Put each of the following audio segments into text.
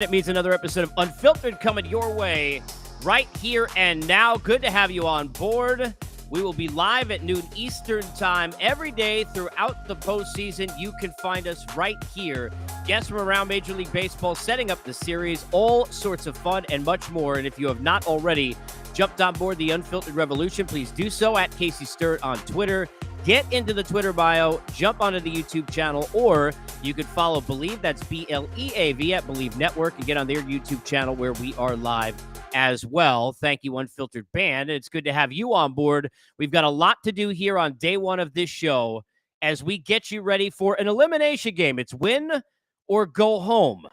It means another episode of Unfiltered coming your way right here and now. Good to have you on board. We will be live at noon Eastern time every day throughout the postseason. You can find us right here. Guests from around Major League Baseball setting up the series, all sorts of fun and much more. And if you have not already jumped on board the Unfiltered Revolution, please do so at Casey Sturt on Twitter. Get into the Twitter bio, jump onto the YouTube channel, or you could follow Believe, that's BLEAV at Believe Network, and get on their YouTube channel where we are live as well. Thank you, Unfiltered Band. It's good to have you on board. We've got a lot to do here on day one of this show as we get you ready for an elimination game. It's win or go home.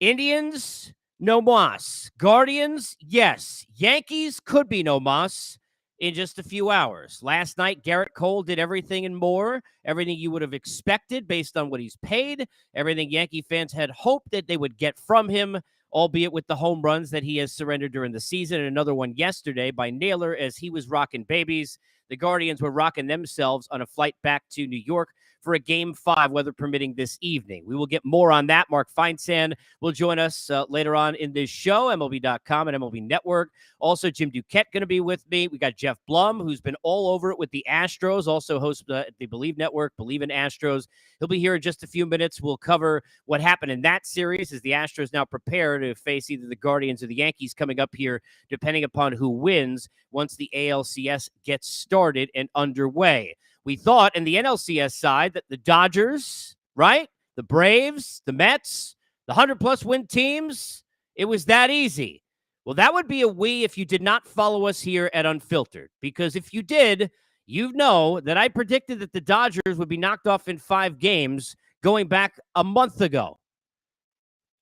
Indians, no mas. Guardians, yes. Yankees could be no mas in just a few hours. Last night, Garrett Cole did everything and more, everything you would have expected based on what he's paid, everything Yankee fans had hoped that they would get from him, albeit with the home runs that he has surrendered during the season. And another one yesterday by Naylor as he was rocking babies. The Guardians were rocking themselves on a flight back to New York for a Game 5, weather permitting, this evening. We will get more on that. Mark Feinstein will join us later on in this show, MLB.com and MLB Network. Also, Jim Duquette going to be with me. We got Jeff Blum, who's been all over it with the Astros, also hosts the Believe Network, Believe in Astros. He'll be here in just a few minutes. We'll cover what happened in that series as the Astros now prepare to face either the Guardians or the Yankees coming up here, depending upon who wins once the ALCS gets started and underway. We thought in the NLCS side that the Dodgers, right? The Braves, the Mets, the 100-plus win teams, it was that easy. Well, that would be a we if you did not follow us here at Unfiltered. Because if you did, you know that I predicted that the Dodgers would be knocked off in 5 games going back a month ago.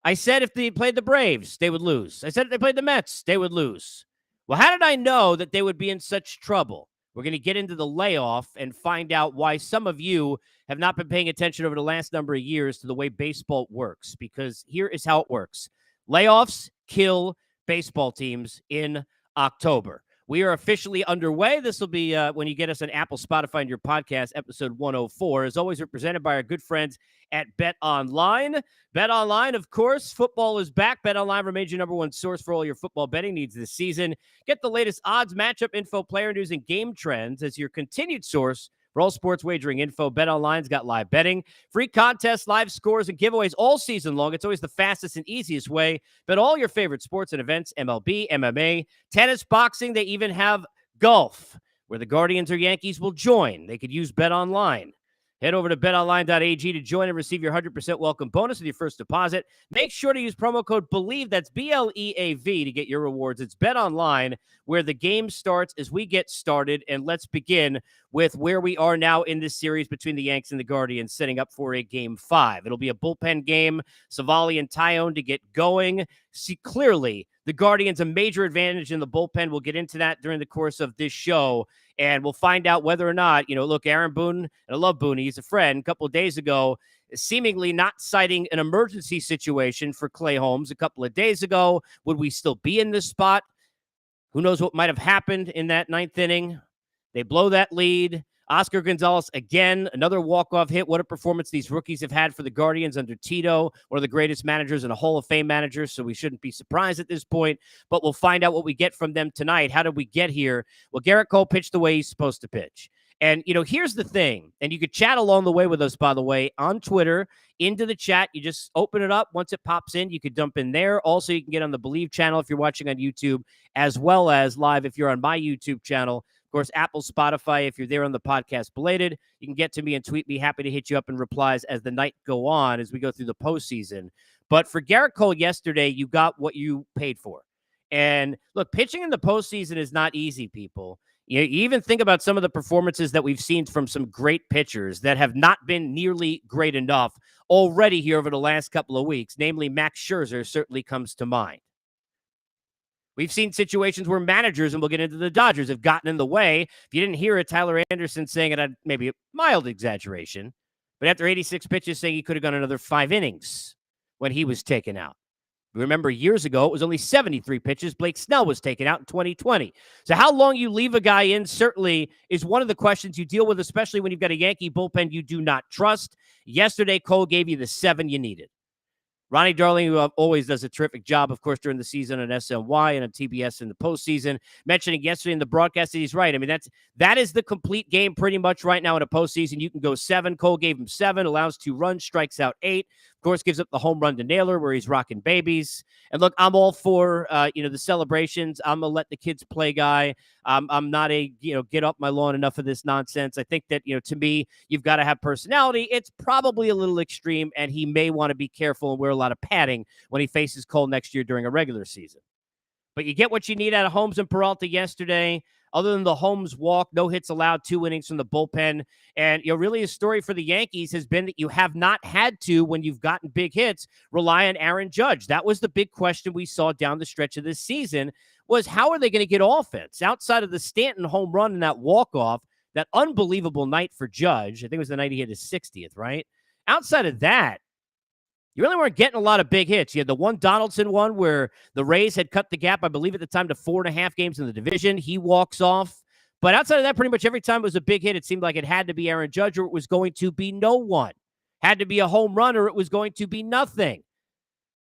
I said if they played the Braves, they would lose. I said if they played the Mets, they would lose. Well, how did I know that they would be in such trouble? We're going to get into the layoff and find out why some of you have not been paying attention over the last number of years to the way baseball works, because here is how it works. Layoffs kill baseball teams in October. We are officially underway. This will be when you get us on Apple, Spotify, and your podcast, episode 104. As always, represented by our good friends at BetOnline. BetOnline, of course, football is back. BetOnline remains your number one source for all your football betting needs this season. Get the latest odds, matchup info, player news, and game trends as your continued source for all sports wagering info. BetOnline's got live betting, free contests, live scores, and giveaways all season long. It's always the fastest and easiest way. Bet all your favorite sports and events, MLB, MMA, tennis, boxing. They even have golf, where the Guardians or Yankees will join. They could use BetOnline. Head over to betonline.ag to join and receive your 100% welcome bonus with your first deposit. Make sure to use promo code BELIEVE, that's BLEAV, to get your rewards. It's BetOnline, where the game starts as we get started. And let's begin with where we are now in this series between the Yanks and the Guardians, setting up for a Game 5. It'll be a bullpen game. Savali and Tyone to get going. See, clearly, the Guardians a major advantage in the bullpen. We'll get into that during the course of this show. And we'll find out whether or not, look, Aaron Boone, and I love Boone, he's a friend, a couple of days ago, seemingly not citing an emergency situation for Clay Holmes a couple of days ago. Would we still be in this spot? Who knows what might have happened in that 9th inning? They blow that lead. Oscar Gonzalez, again, another walk-off hit. What a performance these rookies have had for the Guardians under Tito, one of the greatest managers and a Hall of Fame manager, so we shouldn't be surprised at this point. But we'll find out what we get from them tonight. How did we get here? Well, Garrett Cole pitched the way he's supposed to pitch. And, here's the thing, and you could chat along the way with us, by the way, on Twitter, into the chat. You just open it up. Once it pops in, you could dump in there. Also, you can get on the Believe channel if you're watching on YouTube, as well as live if you're on my YouTube channel. Of course, Apple, Spotify, if you're there on the podcast belated, you can get to me and tweet me. Happy to hit you up in replies as the night go on, as we go through the postseason. But for Garrett Cole yesterday, you got what you paid for. And look, pitching in the postseason is not easy, people. You even think about some of the performances that we've seen from some great pitchers that have not been nearly great enough already here over the last couple of weeks. Namely, Max Scherzer certainly comes to mind. We've seen situations where managers, and we'll get into the Dodgers, have gotten in the way. If you didn't hear it, Tyler Anderson saying it had maybe a mild exaggeration, but after 86 pitches saying he could have gone another 5 innings when he was taken out. Remember, years ago, it was only 73 pitches. Blake Snell was taken out in 2020. So how long you leave a guy in certainly is one of the questions you deal with, especially when you've got a Yankee bullpen you do not trust. Yesterday, Cole gave you the 7 you needed. Ronnie Darling, who always does a terrific job, of course, during the season on SNY and on TBS in the postseason, mentioning yesterday in the broadcast that he's right. I mean, that is the complete game pretty much right now in a postseason. You can go 7. Cole gave him 7, allows 2 runs, strikes out 8. Of course, gives up the home run to Naylor where he's rocking babies. And look, I'm all for, the celebrations. I'm a let the kids play guy. I'm not a, get off my lawn, enough of this nonsense. I think that, to me, you've got to have personality. It's probably a little extreme, and he may want to be careful and wear a lot of padding when he faces Cole next year during a regular season. But you get what you need out of Holmes and Peralta yesterday. Other than the Holmes walk, no hits allowed, 2 innings from the bullpen. And, really a story for the Yankees has been that you have not had to, when you've gotten big hits, rely on Aaron Judge. That was the big question we saw down the stretch of this season, was how are they going to get offense? Outside of the Stanton home run and that walk-off, that unbelievable night for Judge, I think it was the night he hit his 60th, right? Outside of that, you really weren't getting a lot of big hits. You had the one Donaldson one where the Rays had cut the gap, I believe at the time, to 4.5 games in the division. He walks off. But outside of that, pretty much every time it was a big hit, it seemed like it had to be Aaron Judge or it was going to be no one. Had to be a home run or it was going to be nothing.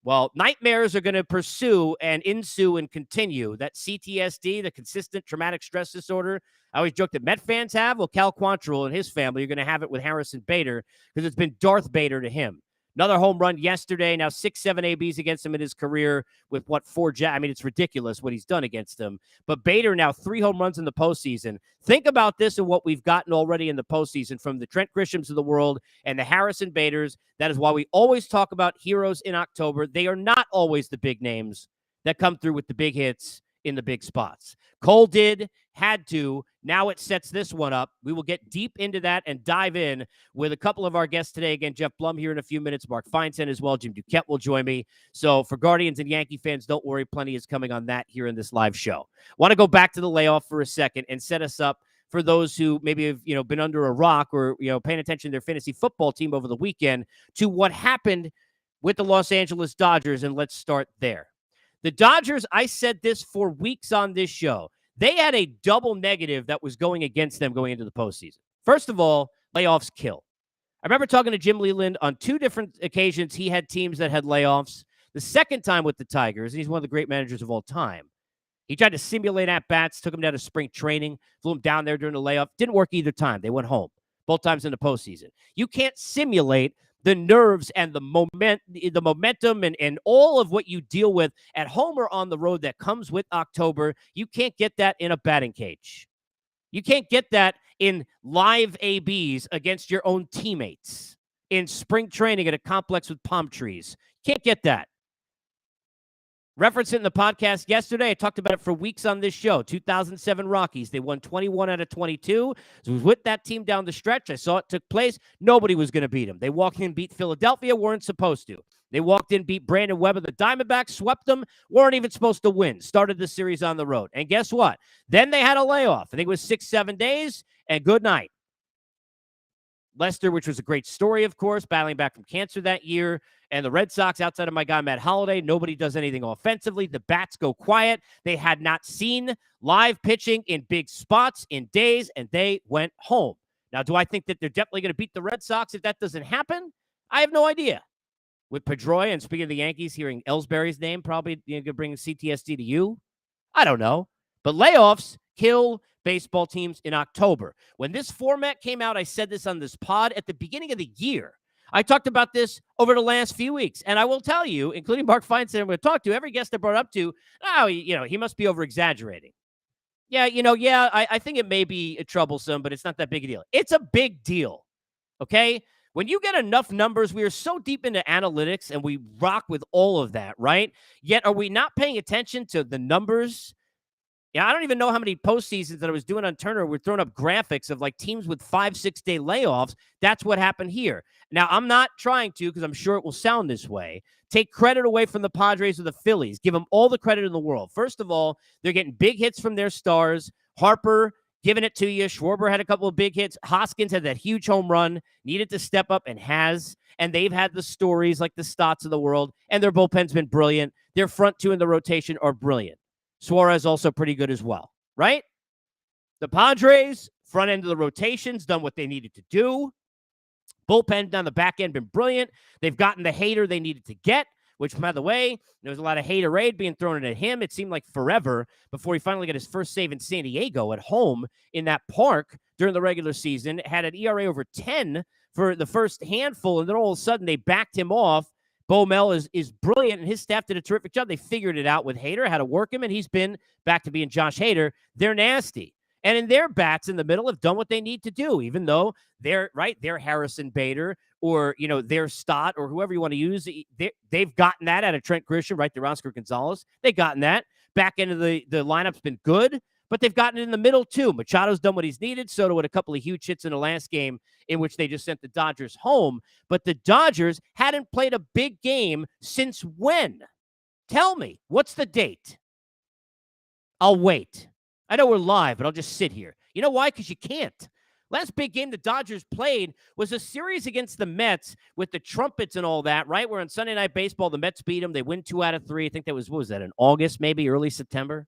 Well, nightmares are going to pursue and ensue and continue. That CTSD, the consistent traumatic stress disorder, I always joke that Met fans have. Well, Cal Quantrill and his family are going to have it with Harrison Bader because it's been Darth Bader to him. Another home run yesterday. Now 6-7 ABs against him in his career with 4 I mean, it's ridiculous what he's done against him. But Bader now 3 home runs in the postseason. Think about this and what we've gotten already in the postseason from the Trent Grishams of the world and the Harrison Baders. That is why we always talk about heroes in October. They are not always the big names that come through with the big hits in the big spots. Cole had to. Now it sets this one up. We will get deep into that and dive in with a couple of our guests today. Again, Jeff Blum here in a few minutes, Mark Feinstein as well. Jim Duquette will join me. So for Guardians and Yankee fans, don't worry. Plenty is coming on that here in this live show. Want to go back to the layoff for a second and set us up for those who maybe have, been under a rock or, paying attention to their fantasy football team over the weekend to what happened with the Los Angeles Dodgers. And let's start there. The Dodgers, I said this for weeks on this show. They had a double negative that was going against them going into the postseason. First of all, layoffs kill. I remember talking to Jim Leland on 2 different occasions. He had teams that had layoffs. The second time with the Tigers, and he's one of the great managers of all time. He tried to simulate at-bats, took him down to spring training, flew him down there during the layoff. Didn't work either time. They went home, both times in the postseason. You can't simulate the nerves and the momentum and all of what you deal with at home or on the road that comes with October. You can't get that in a batting cage. You can't get that in live ABs against your own teammates in spring training at a complex with palm trees. Can't get that. Reference it in the podcast yesterday. I talked about it for weeks on this show. 2007 Rockies. They won 21 out of 22. So it was with that team down the stretch. I saw it took place. Nobody was going to beat them. They walked in, beat Philadelphia, weren't supposed to. They walked in, beat Brandon Webb of the Diamondbacks, swept them, weren't even supposed to win. Started the series on the road. And guess what? Then they had a layoff. I think it was 6-7 days, and good night. Lester, which was a great story, of course, battling back from cancer that year. And the Red Sox, outside of my guy, Matt Holliday, nobody does anything offensively. The bats go quiet. They had not seen live pitching in big spots in days, and they went home. Now, do I think that they're definitely going to beat the Red Sox if that doesn't happen? I have no idea. With Pedroia, and speaking of the Yankees, hearing Ellsbury's name probably going to bring CTSD to you. I don't know. But layoffs kill baseball teams in October. When this format came out, I said this on this pod at the beginning of the year. I talked about this over the last few weeks, and I will tell you, including Mark Feinstein, I'm going to talk to every guest I brought up to, he must be over-exaggerating. I think it may be troublesome, but it's not that big a deal. It's a big deal, okay? When you get enough numbers, we are so deep into analytics, and we rock with all of that, right? Yet, are we not paying attention to the numbers? Yeah, I don't even know how many postseasons that I was doing on Turner were throwing up graphics of like teams with 5-6 day layoffs. That's what happened here. Now, I'm not trying to, because I'm sure it will sound this way, take credit away from the Padres or the Phillies. Give them all the credit in the world. First of all, they're getting big hits from their stars. Harper giving it to you. Schwarber had a couple of big hits. Hoskins had that huge home run, needed to step up and has. And they've had the stories like the Stotts of the world, and their bullpen's been brilliant. Their front 2 in the rotation are brilliant. Suarez also pretty good as well, right? The Padres, front end of the rotations, done what they needed to do. Bullpen down the back end been brilliant. They've gotten the hater they needed to get, which, by the way, there was a lot of haterade being thrown at him. It seemed like forever before he finally got his first save in San Diego at home in that park during the regular season. Had an ERA over 10 for the first handful, and then all of a sudden they backed him off. Bo Mel is brilliant, and his staff did a terrific job. They figured it out with Hader, how to work him, and he's been back to being Josh Hader. They're nasty. And in their bats in the middle have done what they need to do, even though they're Harrison Bader or, their Stott or whoever you want to use. They've gotten that out of Trent Grisham, right? They're Oscar Gonzalez. They've gotten that. Back end of the lineup's been good, but they've gotten it in the middle too. Machado's done what he's needed. Soto had a couple of huge hits in the last game in which they just sent the Dodgers home. But the Dodgers hadn't played a big game since when? Tell me, what's the date? I'll wait. I know we're live, but I'll just sit here. You know why? Because you can't. Last big game the Dodgers played was a series against the Mets with the trumpets and all that, right? Where on Sunday Night Baseball, the Mets beat them. They win 2 out of 3. I think that was, what was that, in August, maybe early September?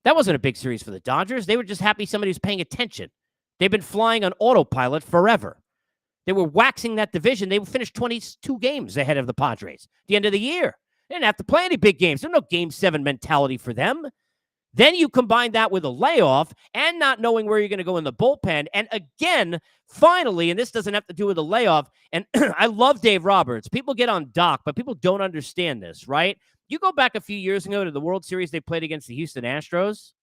That wasn't a big series for the Dodgers. They were just happy somebody was paying attention. They've been flying on autopilot forever. They were waxing that division. They finished 22 games ahead of the Padres at the end of the year. They didn't have to play any big games. There's no Game 7 mentality for them. Then you combine that with a layoff and not knowing where you're going to go in the bullpen. And again, finally, and this doesn't have to do with a layoff, and I love Dave Roberts. People get on Doc, but people don't understand this, right? You go back a few years ago to the World Series they played against the Houston Astros,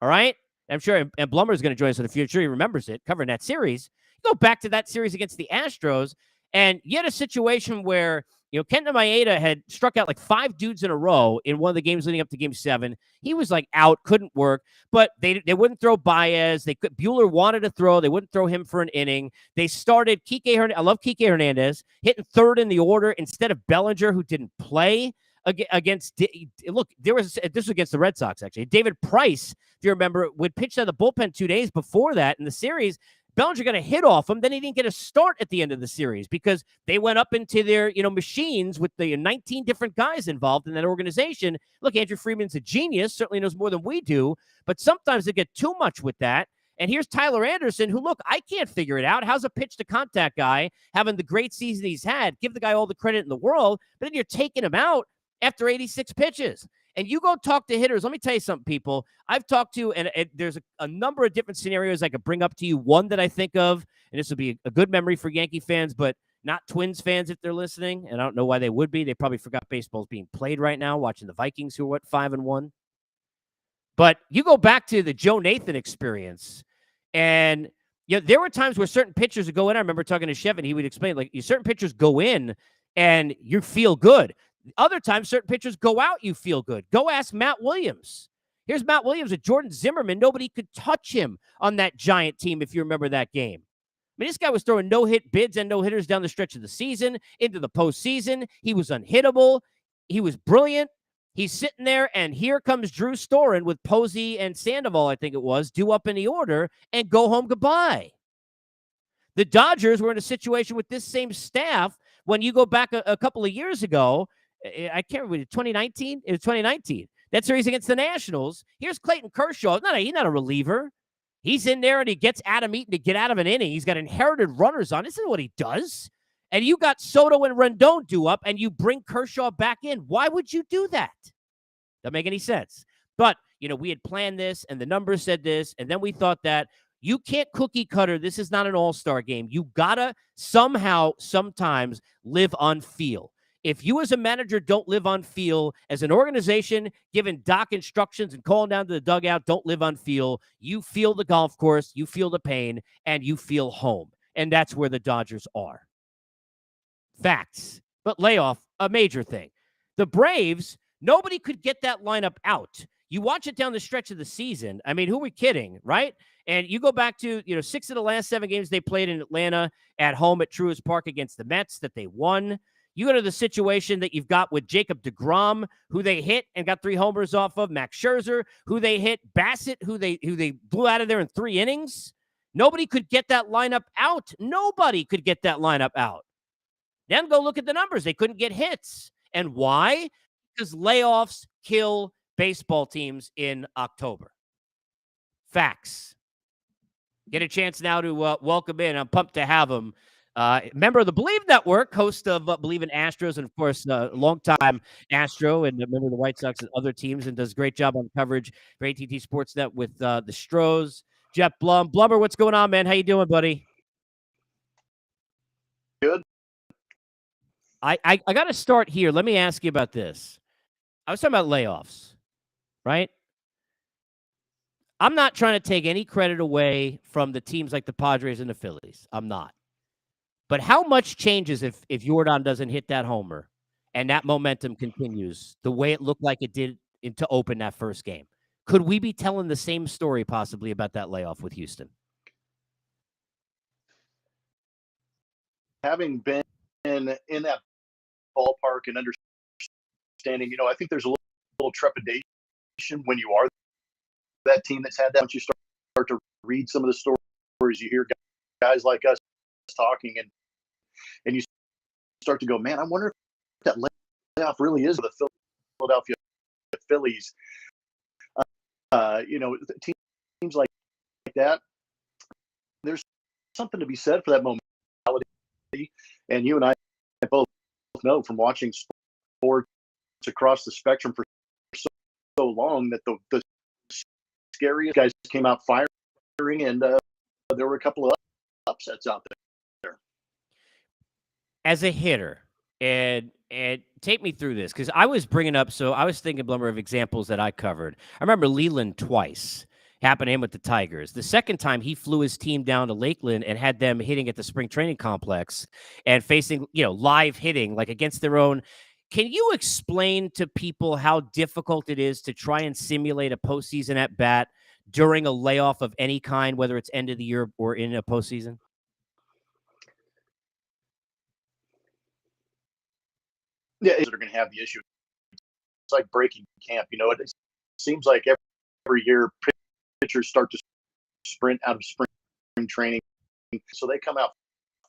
all right? I'm sure, and Blummer is going to join us in the future. He remembers it, covering that series. You go back to that series against the Astros, and you had a situation where Kenta Maeda had struck out like 5 dudes in a row in one of the games leading up to Game 7. He was like out, couldn't work, but they wouldn't throw Baez. Buehler wanted to throw. They wouldn't throw him for an inning. They started Kike Hernandez. I love Kike Hernandez, hitting 3rd in the order instead of Bellinger, who didn't play against. Look, this was against the Red Sox, actually. David Price, if you remember, would pitch out of the bullpen 2 days before that in the series. Bellinger got a hit off him. Then he didn't get a start at the end of the series because they went up into their, machines with the 19 different guys involved in that organization. Look, Andrew Freeman's a genius, certainly knows more than we do, but sometimes they get too much with that. And here's Tyler Anderson, who, look, I can't figure it out. How's a pitch-to-contact guy having the great season he's had? Give the guy all the credit in the world, but then you're taking him out after 86 pitches. And you go talk to hitters. Let me tell you something, people. I've talked to, and there's a number of different scenarios I could bring up to you. One that I think of, and this will be a good memory for Yankee fans, but not Twins fans if they're listening. And I don't know why they would be. They probably forgot baseball's being played right now, watching the Vikings, who are, 5-1. But you go back to the Joe Nathan experience, and there were times where certain pitchers would go in. I remember talking to Shevin. He would explain, like, certain pitchers go in, and you feel good. Other times, certain pitchers go out, you feel good. Go ask Matt Williams. Here's Matt Williams with Jordan Zimmerman. Nobody could touch him on that Giant team, if you remember that game. I mean, this guy was throwing no-hit bids and no-hitters down the stretch of the season, into the postseason. He was unhittable. He was brilliant. He's sitting there, and here comes Drew Storen with Posey and Sandoval, I think it was, due up in the order, and go home goodbye. The Dodgers were in a situation with this same staff when you go back a couple of years ago. I can't remember, 2019? It was 2019. That series against the Nationals. Here's Clayton Kershaw. He's not a reliever. He's in there, and he gets Adam Eaton to get out of an inning. He's got inherited runners on. This is what he does. And you got Soto and Rendon due up, and you bring Kershaw back in. Why would you do that? Doesn't make any sense. But, we had planned this, and the numbers said this, and then we thought that you can't cookie cutter. This is not an all-star game. You gotta somehow, sometimes live on feel. If you as a manager don't live on feel, as an organization giving Doc instructions and calling down to the dugout, don't live on feel, you feel the golf course, you feel the pain, and you feel home. And that's where the Dodgers are. Facts. But layoff, a major thing. The Braves, nobody could get that lineup out. You watch it down the stretch of the season. I mean, who are we kidding, right? And you go back to, 6 of the last 7 games they played in Atlanta at home at Truist Park against the Mets that they won. You go to the situation that you've got with Jacob deGrom, who they hit and got 3 homers off of, Max Scherzer, who they hit, Bassett, who they blew out of there in 3 innings. Nobody could get that lineup out. Nobody could get that lineup out. Then go look at the numbers. They couldn't get hits. And why? Because layoffs kill baseball teams in October. Facts. Get a chance now to welcome in. I'm pumped to have him. member of the Believe Network, host of Believe in Astros, and of course, longtime Astro and a member of the White Sox and other teams, and does a great job on coverage for ATT Sportsnet with the Stros. Jeff Blum. Blummer, what's going on, man? How you doing, buddy? Good. I got to start here. Let me ask you about this. I was talking about layoffs, right? I'm not trying to take any credit away from the teams like the Padres and the Phillies. I'm not. But how much changes if Jordan doesn't hit that homer and that momentum continues the way it looked like it did to open that first game? Could we be telling the same story possibly about that layoff with Houston? Having been in that ballpark and understanding, I think there's a little trepidation when you are that team that's had that. Once you start to read some of the stories, you hear guys like us talking, and you start to go, man, I wonder if that layoff really is the Philadelphia Phillies. Teams like that, there's something to be said for that momentality. And you and I both know from watching sports across the spectrum for so long that the scariest guys came out firing, and there were a couple of upsets out there. As a hitter, and take me through this, because I was bringing up, so I was thinking, Blummer, of examples that I covered. I remember Leland twice. Happened to him with the Tigers. The second time, he flew his team down to Lakeland and had them hitting at the spring training complex and facing, live hitting, like against their own. Can you explain to people how difficult it is to try and simulate a postseason at bat during a layoff of any kind, whether it's end of the year or in a postseason? Yeah, they're going to have the issue. It's like breaking camp. It seems like every year pitchers start to sprint out of spring training, so they come out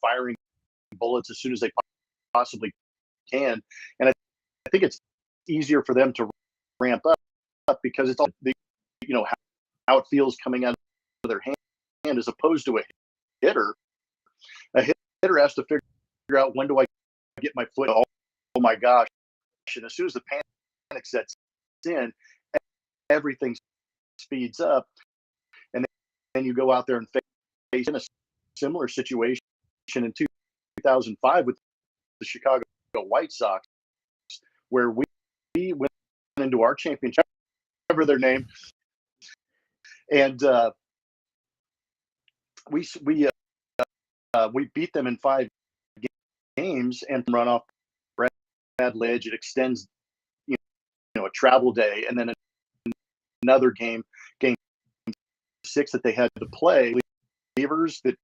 firing bullets as soon as they possibly can. And I think it's easier for them to ramp up because it's all how it feels coming out of their hand, as opposed to a hitter. A hitter has to figure out, when do I get my foot? Oh my gosh! And as soon as the panic sets in, everything speeds up, and then you go out there and face in a similar situation in 2005 with the Chicago White Sox, where we went into our championship, whatever their name, and we beat them in 5 games and run off Brad Lidge. It extends a travel day, and then another game 6 that they had to play. Relievers that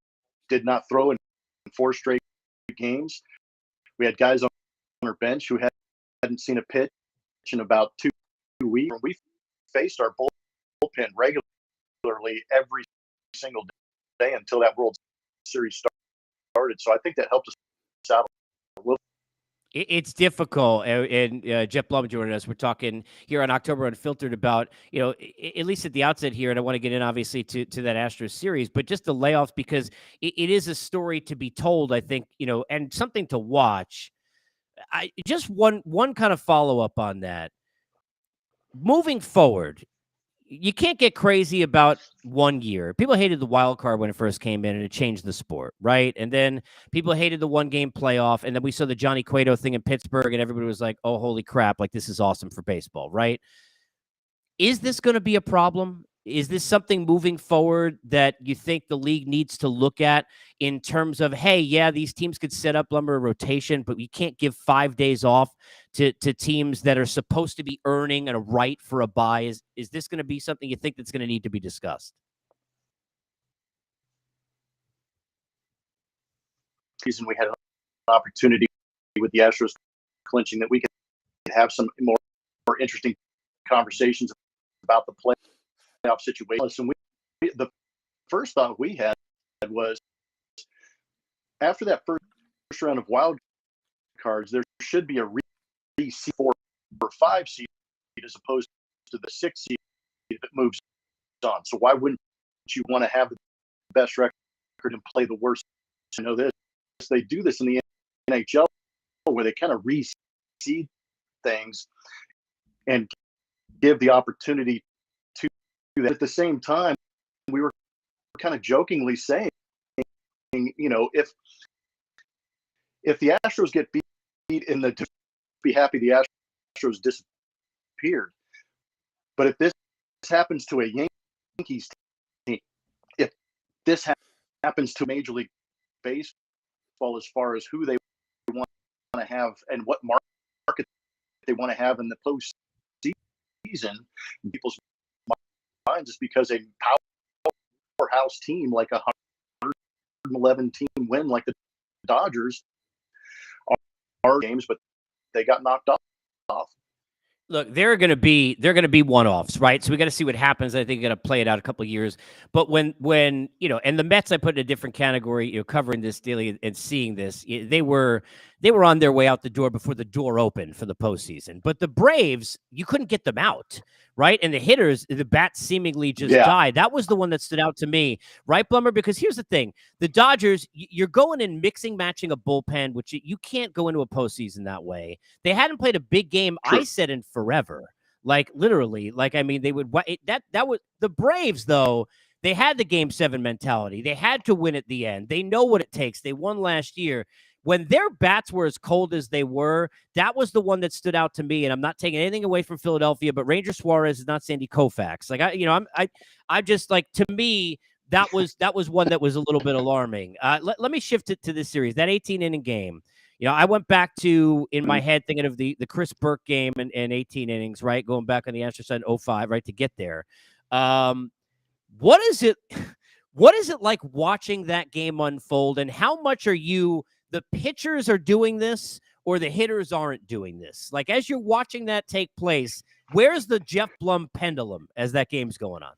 did not throw in 4 straight games. We had guys on our bench who hadn't seen a pitch in about 2 weeks. We faced our bullpen regularly every single day until that World Series started. So I think that helped us out a little. It's difficult, and Jeff Blum joining us. We're talking here on October Unfiltered about, at least at the outset here, and I want to get in, obviously, to that Astros series, but just the layoffs, because it is a story to be told, I think, and something to watch. Just one kind of follow-up on that. Moving forward, you can't get crazy about 1 year. People hated the wild card when it first came in, and it changed the sport, right? And then people hated the 1-game playoff, and then we saw the Johnny Cueto thing in Pittsburgh, and everybody was like, oh, holy crap, like, this is awesome for baseball, right? Is this going to be a problem? Is this something moving forward that you think the league needs to look at in terms of, hey, yeah, these teams could set up lumber rotation, but we can't give 5 days off to teams that are supposed to be earning a right for a bye? Is this going to be something you think that's going to need to be discussed? Season we had an opportunity with the Astros clinching that we could have some more interesting conversations about the playoff situation. And the first thought we had was, after that first round of wild cards, there should be a re-seed 4 or 5 seed as opposed to the 6 seed that moves on. So why wouldn't you want to have the best record and play the worst? I know this. they do this in the NHL where they kind of reseed things and give the opportunity to do that. At the same time, we were kind of jokingly saying, if the Astros get beat in the, be happy the Astros disappeared. But if this happens to a Yankees team, if this happens to Major League Baseball as far as who they want to have and what market they want to have in the postseason, people's minds is because a powerhouse team like a 111 team win like the Dodgers are games, but they got knocked off. Look, they're going to be one-offs, right? So we got to see what happens. I think got to play it out a couple of years. But when and the Mets, I put in a different category. Covering this daily and seeing this, they were on their way out the door before the door opened for the postseason. But the Braves, you couldn't get them out, right? And the hitters, the bats seemingly just died. That was the one that stood out to me, right, Blummer? Because here's the thing: the Dodgers, you're going and matching a bullpen, which you can't go into a postseason that way. They hadn't played a big game. True. I said in forever, like literally, like I mean, they would that was the Braves though. They had the Game 7 mentality. They had to win at the end. They know what it takes. They won last year. When their bats were as cold as they were, that was the one that stood out to me. And I'm not taking anything away from Philadelphia, but Ranger Suarez is not Sandy Koufax. Like I just like, to me, that was one that was a little bit alarming. Let me shift it to this series, that 18-inning game. I went back to, in my head, thinking of the Chris Burke game and 18 innings, right? Going back on the Astros side in 05, right, to get there. What is it like watching that game unfold, and how much are the pitchers are doing this or the hitters aren't doing this? Like, as you're watching that take place, where's the Jeff Blum pendulum as that game's going on?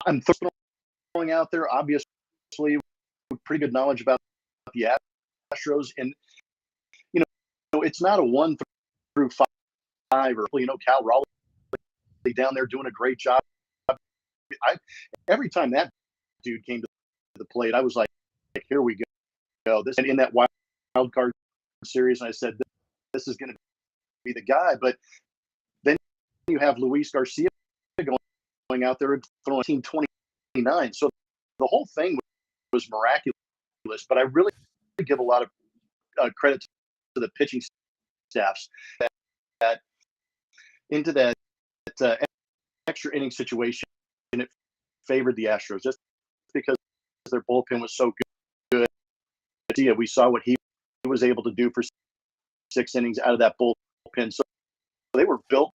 I'm throwing out there, obviously, with pretty good knowledge about the Astros, and it's not a 1 through 5 or Cal Raleigh down there doing a great job. Every time that dude came to the plate, I was like, here we go. This, and in that wild card series, and I said, this is going to be the guy. But then you have Luis Garcia going out there and throwing 29. So the whole thing was miraculous. But I really give a lot of credit to the pitching staffs that into that extra inning situation, and it favored the Astros just because their bullpen was so good. Yeah, we saw what he was able to do for 6 innings out of that bullpen. So they were built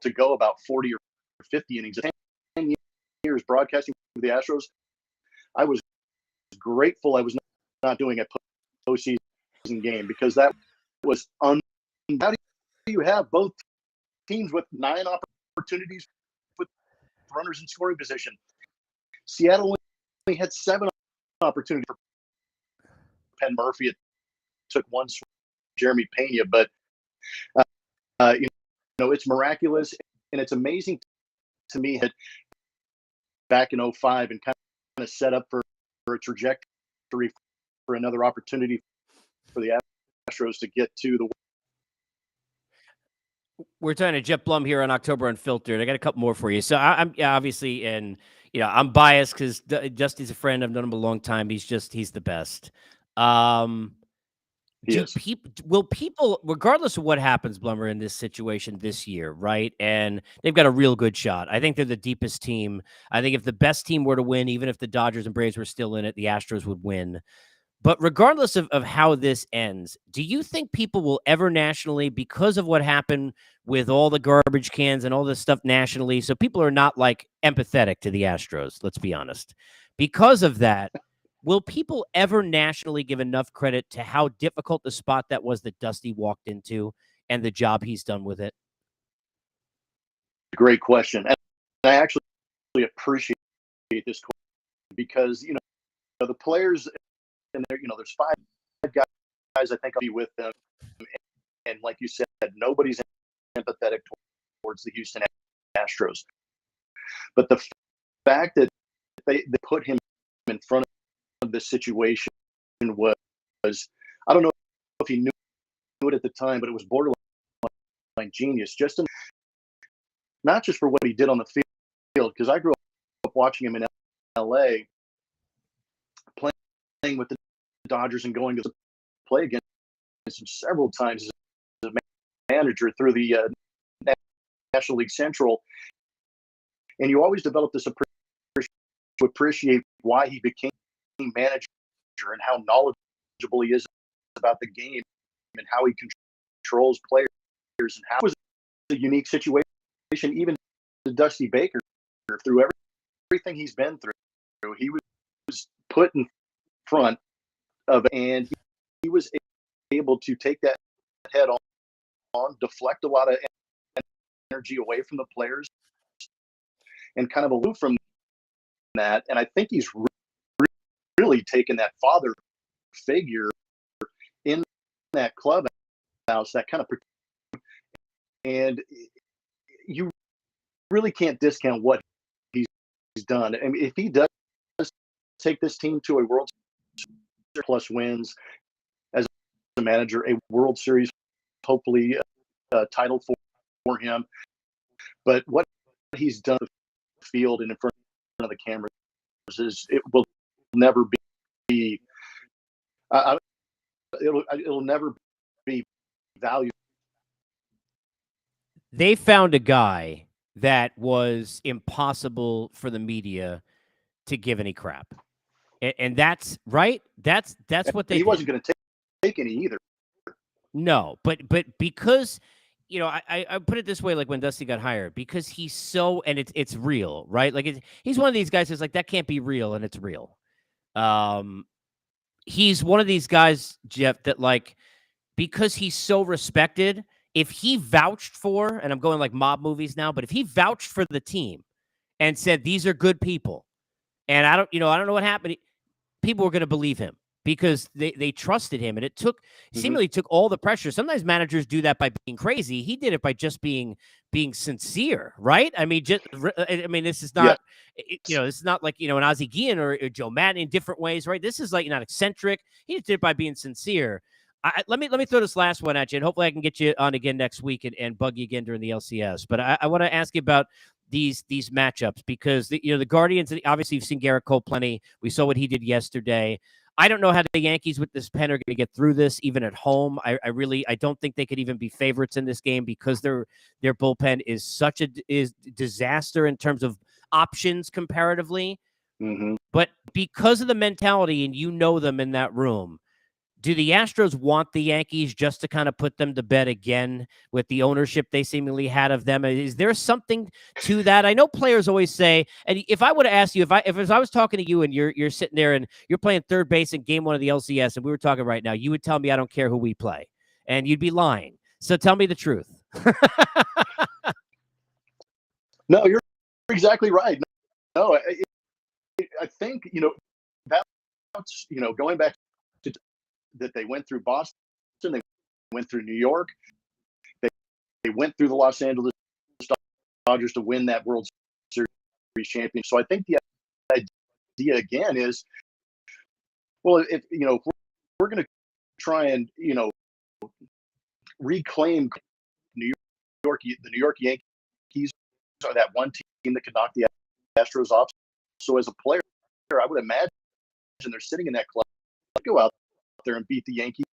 to go about 40 or 50 innings. 10 years broadcasting for the Astros, I was grateful I was not doing a postseason game, because that was how do you have both teams with 9 opportunities with runners in scoring position? Seattle only had 7 opportunities for Penn Murphy. It took one swing, Jeremy Pena, but it's miraculous, and it's amazing to me that back in 05 and kind of set up for a trajectory for another opportunity for the Astros to get to the. We're talking to Jeff Blum here on October Unfiltered. I got a couple more for you. So I'm obviously, and I'm biased because Dusty's a friend. I've known him a long time. He's the best. Will people, regardless of what happens, Blummer, in this situation this year, right? And they've got a real good shot. I think they're the deepest team. I think if the best team were to win, even if the Dodgers and Braves were still in it, the Astros would win. But regardless of how this ends, do you think people will ever nationally, because of what happened with all the garbage cans and all this stuff nationally, so people are not like empathetic to the Astros, let's be honest. Because of that, will people ever nationally give enough credit to how difficult the spot that was that Dusty walked into and the job he's done with it? Great question. And I actually appreciate this question because, the players, and there's 5 guys I think I'll be with them. And like you said, nobody's empathetic towards the Houston Astros. But the fact that they put him in front of this situation was, I don't know if he knew it at the time, but it was borderline genius. Not just for what he did on the field, because I grew up watching him in LA playing with the Dodgers and going to play against him several times as a manager through the National League Central. And you always develop this to appreciate why he became manager and how knowledgeable he is about the game and how he controls players and how it was a unique situation, even to Dusty Baker, through everything he's been through. He was put in front of it, and he was able to take that head on, deflect a lot of energy away from the players, and kind of aloof from that. And I think he's really taken that father figure in that clubhouse, that kind of, and you really can't discount what he's done. I mean, if he does take this team to a World Series plus wins as a manager, a World Series, hopefully a title for him. But what he's done on the field and in front of the cameras it will never be. It'll never be valued. They found a guy that was impossible for the media to give any crap, and that's right. That's what they. He wasn't going to take any either. No, but because, you know, I put it this way, like when Dusty got hired, because he's so, and it's real, right? Like he's one of these guys who's like, that can't be real, and it's real. He's one of these guys, Jeff, that like, because he's so respected, if he vouched for, and I'm going like mob movies now, but if he vouched for the team and said, these are good people, and I don't know what happened, people were going to believe him because they trusted him, and it seemingly took all the pressure. Sometimes managers do that by being crazy. He did it by just being sincere, right? I mean, this is not, this is not like, an Ozzie Guillen or Joe Madden in different ways, right? This is like not eccentric. He just did it by being sincere. Let me throw this last one at you, and hopefully I can get you on again next week and bug you again during the LCS. But I want to ask you about these matchups, because the Guardians, obviously you've seen Garrett Cole plenty. We saw what he did yesterday. I don't know how the Yankees with this pen are going to get through this, even at home. I don't think they could even be favorites in this game because their bullpen is such a disaster in terms of options comparatively. Mm-hmm. But because of the mentality, and them in that room, do the Astros want the Yankees just to kind of put them to bed again with the ownership they seemingly had of them? Is there something to that? I know players always say, and if I would have asked you, if I was talking to you and you're sitting there and you're playing third base in game 1 of the LCS, and we were talking right now, you would tell me I don't care who we play, and you'd be lying. So tell me the truth. No, you're exactly right. No, I think, that's, going back to that, they went through Boston, they went through New York, they went through the Los Angeles Dodgers to win that World Series championship. So I think the idea again is, well, if we're going to try and reclaim the New York Yankees are that one team that could knock the Astros off. So as a player, I would imagine they're sitting in that club, go out there and beat the Yankees,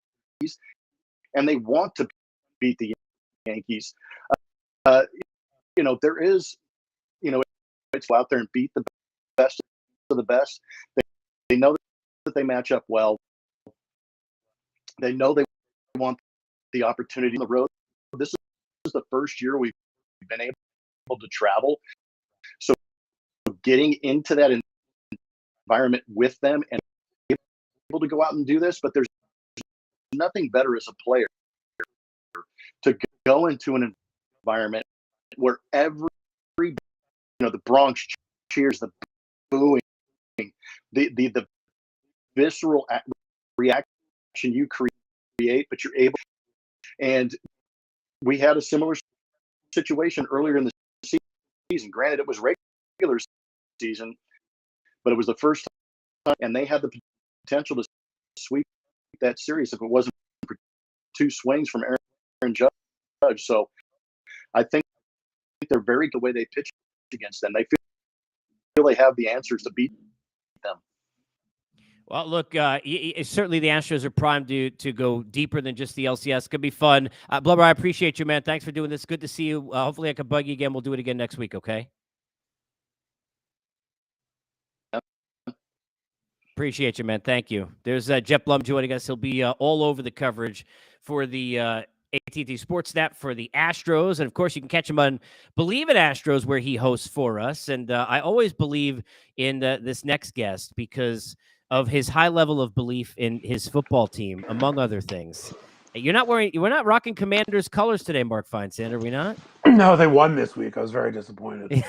and they want to beat the Yankees. There is, it's go out there and beat the best of the best. They know that they match up well. They know they want the opportunity on the road. This is the first year we've been able to travel. So getting into that environment with them and able to go out and do this, but there's nothing better as a player to go into an environment where the Bronx cheers, the booing, the visceral reaction you create, but you're able. And we had a similar situation earlier in the season. Granted, it was regular season, but it was the first time, and they had the potential to sweep that series if it wasn't for two swings from Aaron Judge. So I think they're very good the way they pitch against them. They feel they have the answers to beat them. Well, look, certainly the Astros are primed to go deeper than just the LCS. It's going to be fun. Blubber, I appreciate you, man. Thanks for doing this. Good to see you. Hopefully I can bug you again. We'll do it again next week, okay? Appreciate you, man. Thank you. There's Jeff Blum joining us. He'll be all over the coverage for the AT&T Sports Snap for the Astros. And, of course, you can catch him on Believe in Astros, where he hosts for us. And I always believe in this next guest because of his high level of belief in his football team, among other things. We're not rocking Commanders colors today, Mark Feinstein, are we not? No, they won this week. I was very disappointed.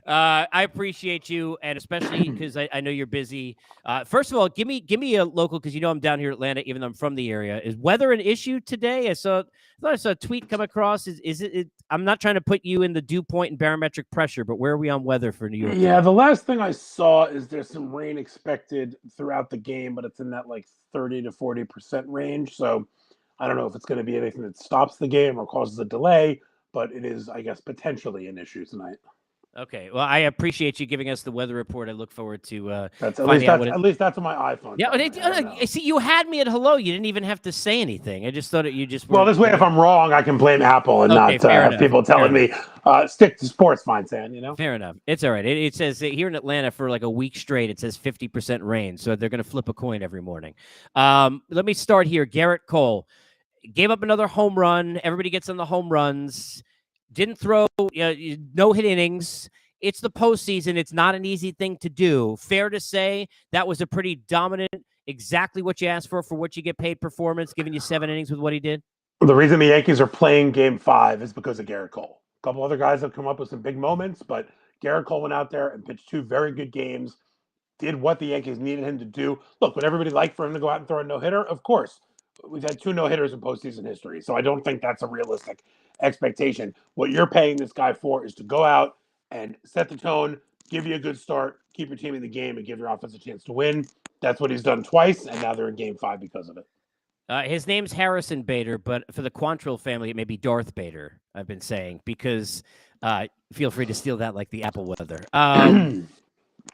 I appreciate you, and especially because I know you're busy. First of all, give me a local, because you know I'm down here in Atlanta, even though I'm from the area. Is weather an issue today? I thought I saw a tweet come across. Is it? I'm not trying to put you in the dew point and barometric pressure, but where are we on weather for New York? Yeah, the last thing I saw is there's some rain expected throughout the game, but it's in that like 30 to 40% range. So I don't know if it's going to be anything that stops the game or causes a delay, but it is, I guess, potentially an issue tonight. Okay, well, I appreciate you giving us the weather report. I look forward to at least that's on my iPhone. Yeah, see, you had me at hello. You didn't even have to say anything. I just thought you just were, well. This way, if I'm wrong, I can blame Apple and not have people telling me stick to sports. Fine, Sam. You know, fair enough. It's all right. It says here in Atlanta for like a week straight, it says 50% rain, so they're going to flip a coin every morning. Let me start here. Garrett Cole gave up another home run. Everybody gets on the home runs. Didn't throw no-hit innings. It's the postseason. It's not an easy thing to do. Fair to say that was a pretty dominant, exactly what you asked for what you get paid performance, giving you 7 innings with what he did. The reason the Yankees are playing Game 5 is because of Garrett Cole. A couple other guys have come up with some big moments, but Garrett Cole went out there and pitched 2 very good games, did what the Yankees needed him to do. Look, would everybody like for him to go out and throw a no-hitter? Of course. We've had 2 no-hitters in postseason history, so I don't think that's a realistic expectation. What you're paying this guy for is to go out and set the tone, give you a good start, keep your team in the game, and give your offense a chance to win. That's what he's done twice, and now they're in Game 5 because of it. His name's Harrison Bader, but for the Quantrill family, it may be Darth Bader, I've been saying, because feel free to steal that like the Apple weather.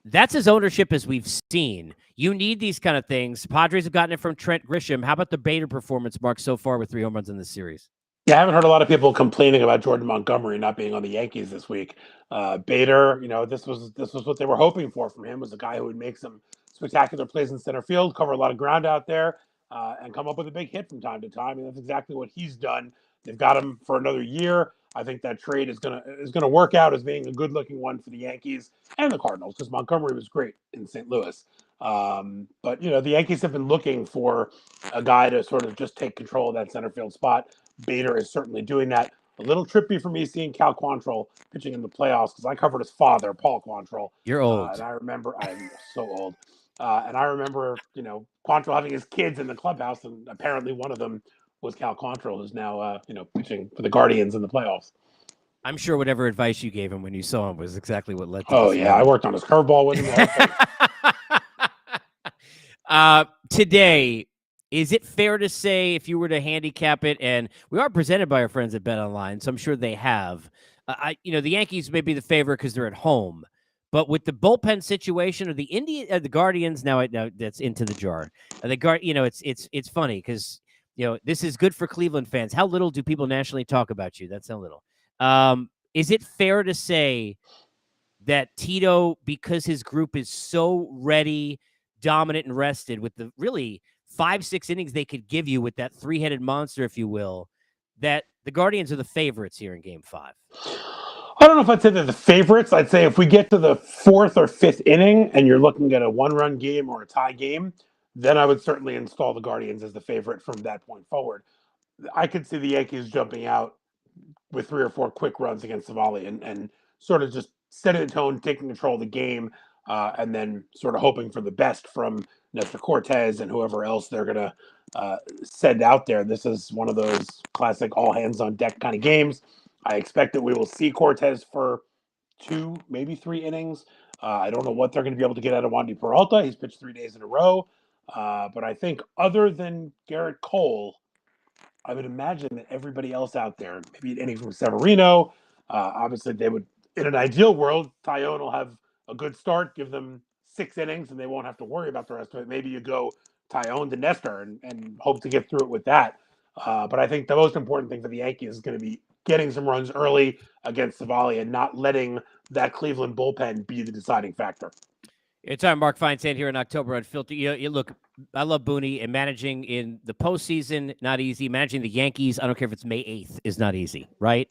That's his ownership as we've seen. You need these kind of things. Padres have gotten it from Trent Grisham. How about the Bader performance, Mark, so far with 3 home runs in this series? Yeah, I haven't heard a lot of people complaining about Jordan Montgomery not being on the Yankees this week. Bader, this was what they were hoping for from him, was a guy who would make some spectacular plays in center field, cover a lot of ground out there, and come up with a big hit from time to time. And that's exactly what he's done. They've got him for another year. I think that trade is gonna work out as being a good-looking one for the Yankees and the Cardinals, because Montgomery was great in St. Louis. But the Yankees have been looking for a guy to sort of just take control of that center field spot. Bader is certainly doing that. A little trippy for me seeing Cal Quantrill pitching in the playoffs, because I covered his father, Paul Quantrill. You're old. And I remember, I'm so old. And I remember, Quantrill having his kids in the clubhouse, and apparently one of them was Cal Quantrill, who's now, pitching for the Guardians in the playoffs. I'm sure whatever advice you gave him when you saw him was exactly what led to Oh, yeah. I worked on his curveball with him. Today, is it fair to say, if you were to handicap it, and we are presented by our friends at BetOnline, so I'm sure they have, the Yankees may be the favorite because they're at home, but with the bullpen situation or the Guardians, now that's into the jar. It's funny because this is good for Cleveland fans. How little do people nationally talk about you? That's how little. Is it fair to say that Tito, because his group is so ready, dominant, and rested, with the really 5-6 innings they could give you with that 3-headed monster, if you will, that the Guardians are the favorites here in Game 5? I don't know if I'd say they're the favorites. I'd say if we get to the 4th or 5th inning and you're looking at a 1-run game or a tie game, then I would certainly install the Guardians as the favorite from that point forward. I could see the Yankees jumping out with 3 or 4 quick runs against Savali and sort of just setting the tone, taking control of the game, and then sort of hoping for the best from Nestor Cortez and whoever else they're going to send out there. This is one of those classic all-hands-on-deck kind of games. I expect that we will see Cortez for 2, maybe 3 innings. I don't know what they're going to be able to get out of Wandy Peralta. He's pitched 3 days in a row. But I think other than Garrett Cole, I would imagine that everybody else out there, maybe an inning from Severino, obviously they would, in an ideal world, Tyone will have a good start, give them 6 innings, and they won't have to worry about the rest of it. Maybe you go Tyone to Nestor and hope to get through it with that. But I think the most important thing for the Yankees is going to be getting some runs early against Savali and not letting that Cleveland bullpen be the deciding factor. It's our Mark Feinstein here in October Unfiltered. You look, I love Booney, and managing in the postseason, not easy. Managing the Yankees, I don't care if it's May 8th, is not easy, right?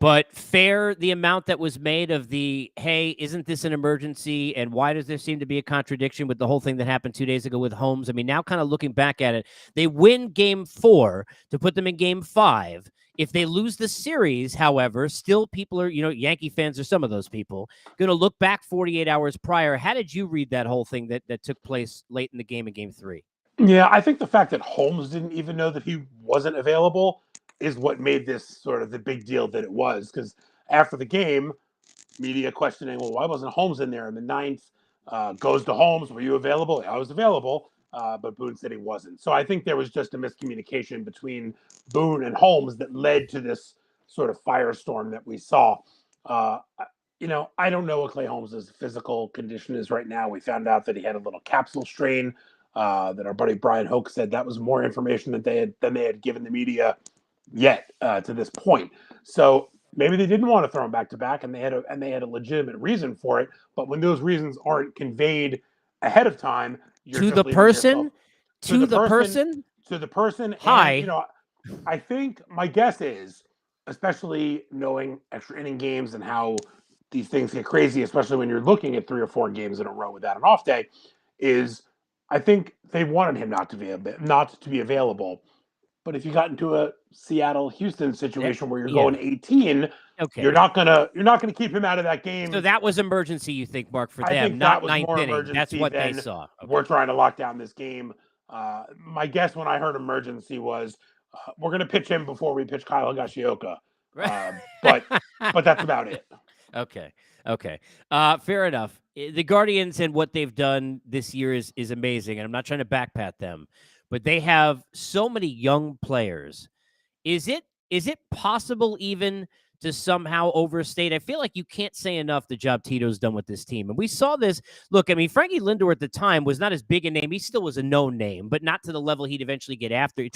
But fair, the amount that was made of the, hey, isn't this an emergency? And why does there seem to be a contradiction with the whole thing that happened 2 days ago with Holmes? I mean, now kind of looking back at it, they win game 4 to put them in game 5. If they lose the series, however, still people are, Yankee fans are some of those people, going to look back 48 hours prior. How did you read that whole thing that took place late in the game in game 3? Yeah, I think the fact that Holmes didn't even know that he wasn't available is what made this sort of the big deal that it was. Because after the game, media questioning, well, why wasn't Holmes in there in the 9th? Goes to Holmes, were you available? I was available, but Boone said he wasn't. So I think there was just a miscommunication between Boone and Holmes that led to this sort of firestorm that we saw. I don't know what Clay Holmes' physical condition is right now. We found out that he had a little capsule strain. That our buddy Brian Hoke said that was more information than they had given the media yet to this point. So maybe they didn't want to throw him back to back, and they had a legitimate reason for it. But when those reasons aren't conveyed ahead of time, you're to just the leaving person, yourself- to the person. to the person. Hi. And, I think my guess is, especially knowing extra inning games and how these things get crazy, especially when you're looking at 3 or 4 games in a row without an off day, is I think they wanted him not to be available. But if you got into a Seattle-Houston situation where you're going 18, okay, you're not gonna keep him out of that game. So that was emergency, you think, Mark, for them? I think not that was 9th more inning. emergency. That's what they than saw. Okay. We're trying to lock down this game. My guess when I heard emergency was we're going to pitch him before we pitch Kyle Higashioka. But that's about it. Okay. Fair enough. The Guardians and what they've done this year is amazing, and I'm not trying to backpat them, but they have so many young players. Is it possible even to somehow overstate? I feel like you can't say enough the job Tito's done with this team. And we saw this. Look, I mean, Frankie Lindor at the time was not as big a name. He still was a known name, but not to the level he'd eventually get after.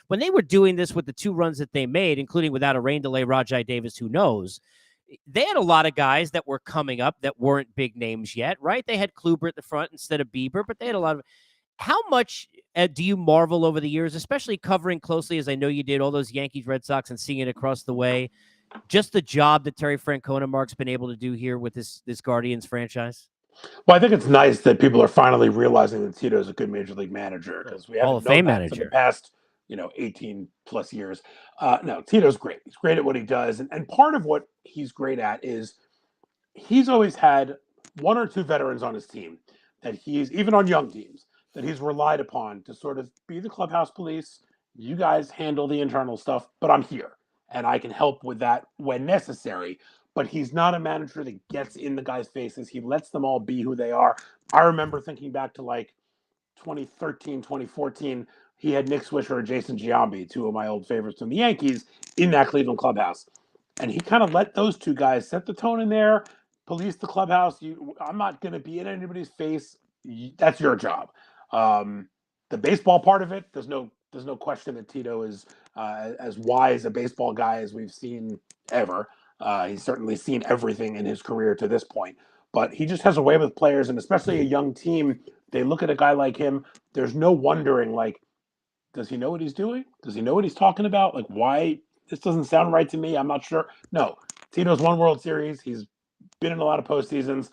When they were doing this with the 2 runs that they made, including without a rain delay, Rajai Davis, who knows, they had a lot of guys that were coming up that weren't big names yet, right? They had Kluber at the front instead of Bieber, but they had a lot of. How much do you marvel over the years, especially covering closely, as I know you did, all those Yankees, Red Sox, and seeing it across the way, just the job that Terry Francona, Mark's been able to do here with this Guardians franchise? Well, I think it's nice that people are finally realizing that Tito is a good major league manager, because we haven't Hall of known Fame that manager for the past 18 plus years. No, Tito's great. He's great at what he does. And part of what he's great at is he's always had 1 or 2 veterans on his team that he's, even on young teams, that he's relied upon to sort of be the clubhouse police. You guys handle the internal stuff, but I'm here and I can help with that when necessary. But he's not a manager that gets in the guys' faces. He lets them all be who they are. I remember thinking back to like 2013, 2014, he had Nick Swisher and Jason Giambi, 2 of my old favorites from the Yankees, in that Cleveland clubhouse. And he kind of let those 2 guys set the tone in there, police the clubhouse. I'm not going to be in anybody's face. That's your job. The baseball part of it, there's no question that Tito is as wise a baseball guy as we've seen ever. He's certainly seen everything in his career to this point, but he just has a way with players, and especially a young team. They look at a guy like him. There's no wondering, like, does he know what he's doing? Does he know what he's talking about? Like, why this doesn't sound right to me? I'm not sure. No, Tito's won World Series. He's been in a lot of postseasons.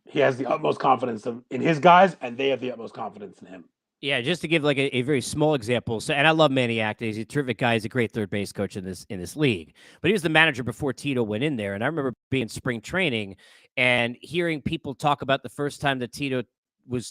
He has the utmost confidence in his guys, and they have the utmost confidence in him. Yeah, just to give like a very small example. So, and I love Manny Machado. He's a terrific guy. He's a great third base coach in this league. But he was the manager before Tito went in there. And I remember being in spring training and hearing people talk about the first time that Tito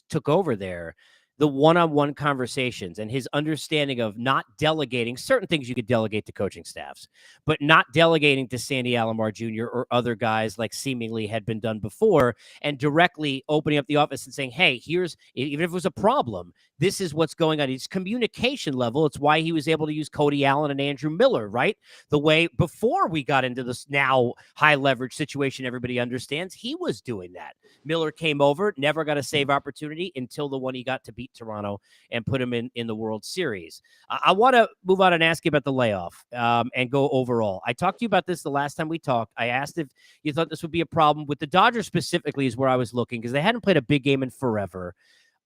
took over there. the one-on-one conversations and his understanding of not delegating certain things you could delegate to coaching staffs, but not delegating to Sandy Alomar Jr. or other guys like seemingly had been done before, and directly opening up the office and saying, hey, here's, even if it was a problem, this is what's going on. It's communication level. It's why he was able to use Cody Allen and Andrew Miller, right? The way before we got into this now high leverage situation everybody understands, he was doing that. Miller came over, never got a save opportunity until the one he got to beat Toronto and put him in the World Series. I want to move on and ask you about the layoff and go overall. I talked to you about this the last time we talked. I asked if you thought this would be a problem with the Dodgers specifically is where I was looking because they hadn't played a big game in forever.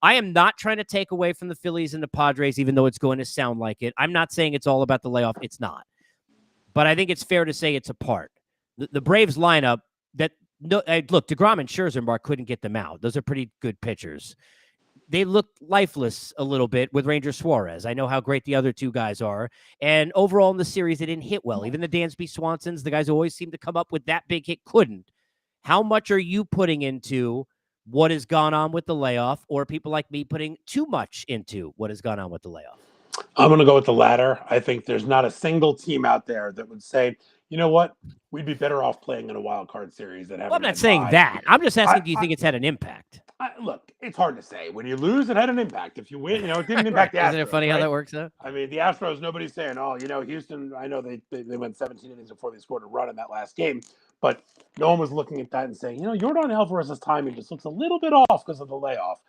I am not trying to take away from the Phillies and the Padres, even though it's going to sound like it. I'm not saying it's all about the layoff. It's not. But I think it's fair to say it's a part. The Braves lineup that, no, look, DeGrom and Scherzer, Mark, couldn't get them out. Those are pretty good pitchers. They looked lifeless a little bit with Ranger Suarez. I know how great the other two guys are. And overall in the series, they didn't hit well. Even the Dansby Swansons, the guys who always seem to come up with that big hit, couldn't. How much are you putting into what has gone on with the layoff, or people like me putting too much into what has gone on with the layoff? I'm going to go with the latter. I think there's not a single team out there that would say, you know what, we'd be better off playing in a wild card series than having. Well, I'm not saying that. I'm just asking, do you think it's had an impact? Look, it's hard to say. When you lose, it had an impact. If you win, it didn't impact the Astros. Isn't it funny how that works out? I mean, the Astros, nobody's saying, oh, Houston, I know they went 17 innings before they scored a run in that last game, but no one was looking at that and saying, Yordan Alvarez's timing just looks a little bit off because of the layoff.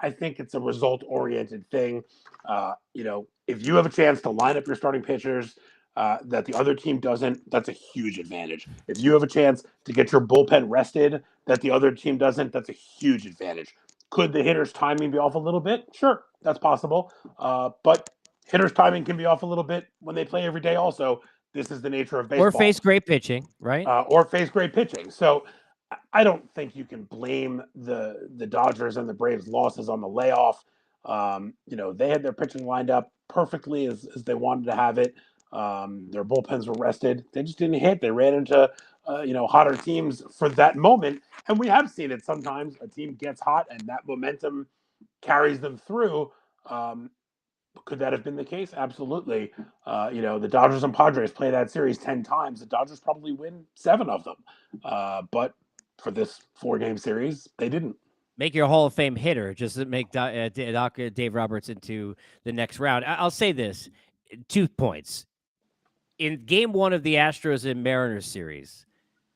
I think it's a result-oriented thing. If you have a chance to line up your starting pitchers that the other team doesn't, that's a huge advantage. If you have a chance to get your bullpen rested that the other team doesn't, that's a huge advantage. Could the hitter's timing be off a little bit? Sure, that's possible. But hitter's timing can be off a little bit when they play every day also. This is the nature of baseball. Or face great pitching, right? Or face great pitching. So I don't think you can blame the Dodgers and the Braves' losses on the layoff. They had their pitching lined up perfectly as they wanted to have it. Their bullpens were rested. They just didn't hit. They ran into hotter teams for that moment. And we have seen it sometimes. A team gets hot and that momentum carries them through. Could that have been the case? Absolutely. The Dodgers and Padres play that series 10 times. The Dodgers probably win 7 of them. But for this 4-game series, they didn't. Make your Hall of Fame hitter just to make Dave Roberts into the next round. I'll say this, 2 points. In game 1 of the Astros and Mariners series,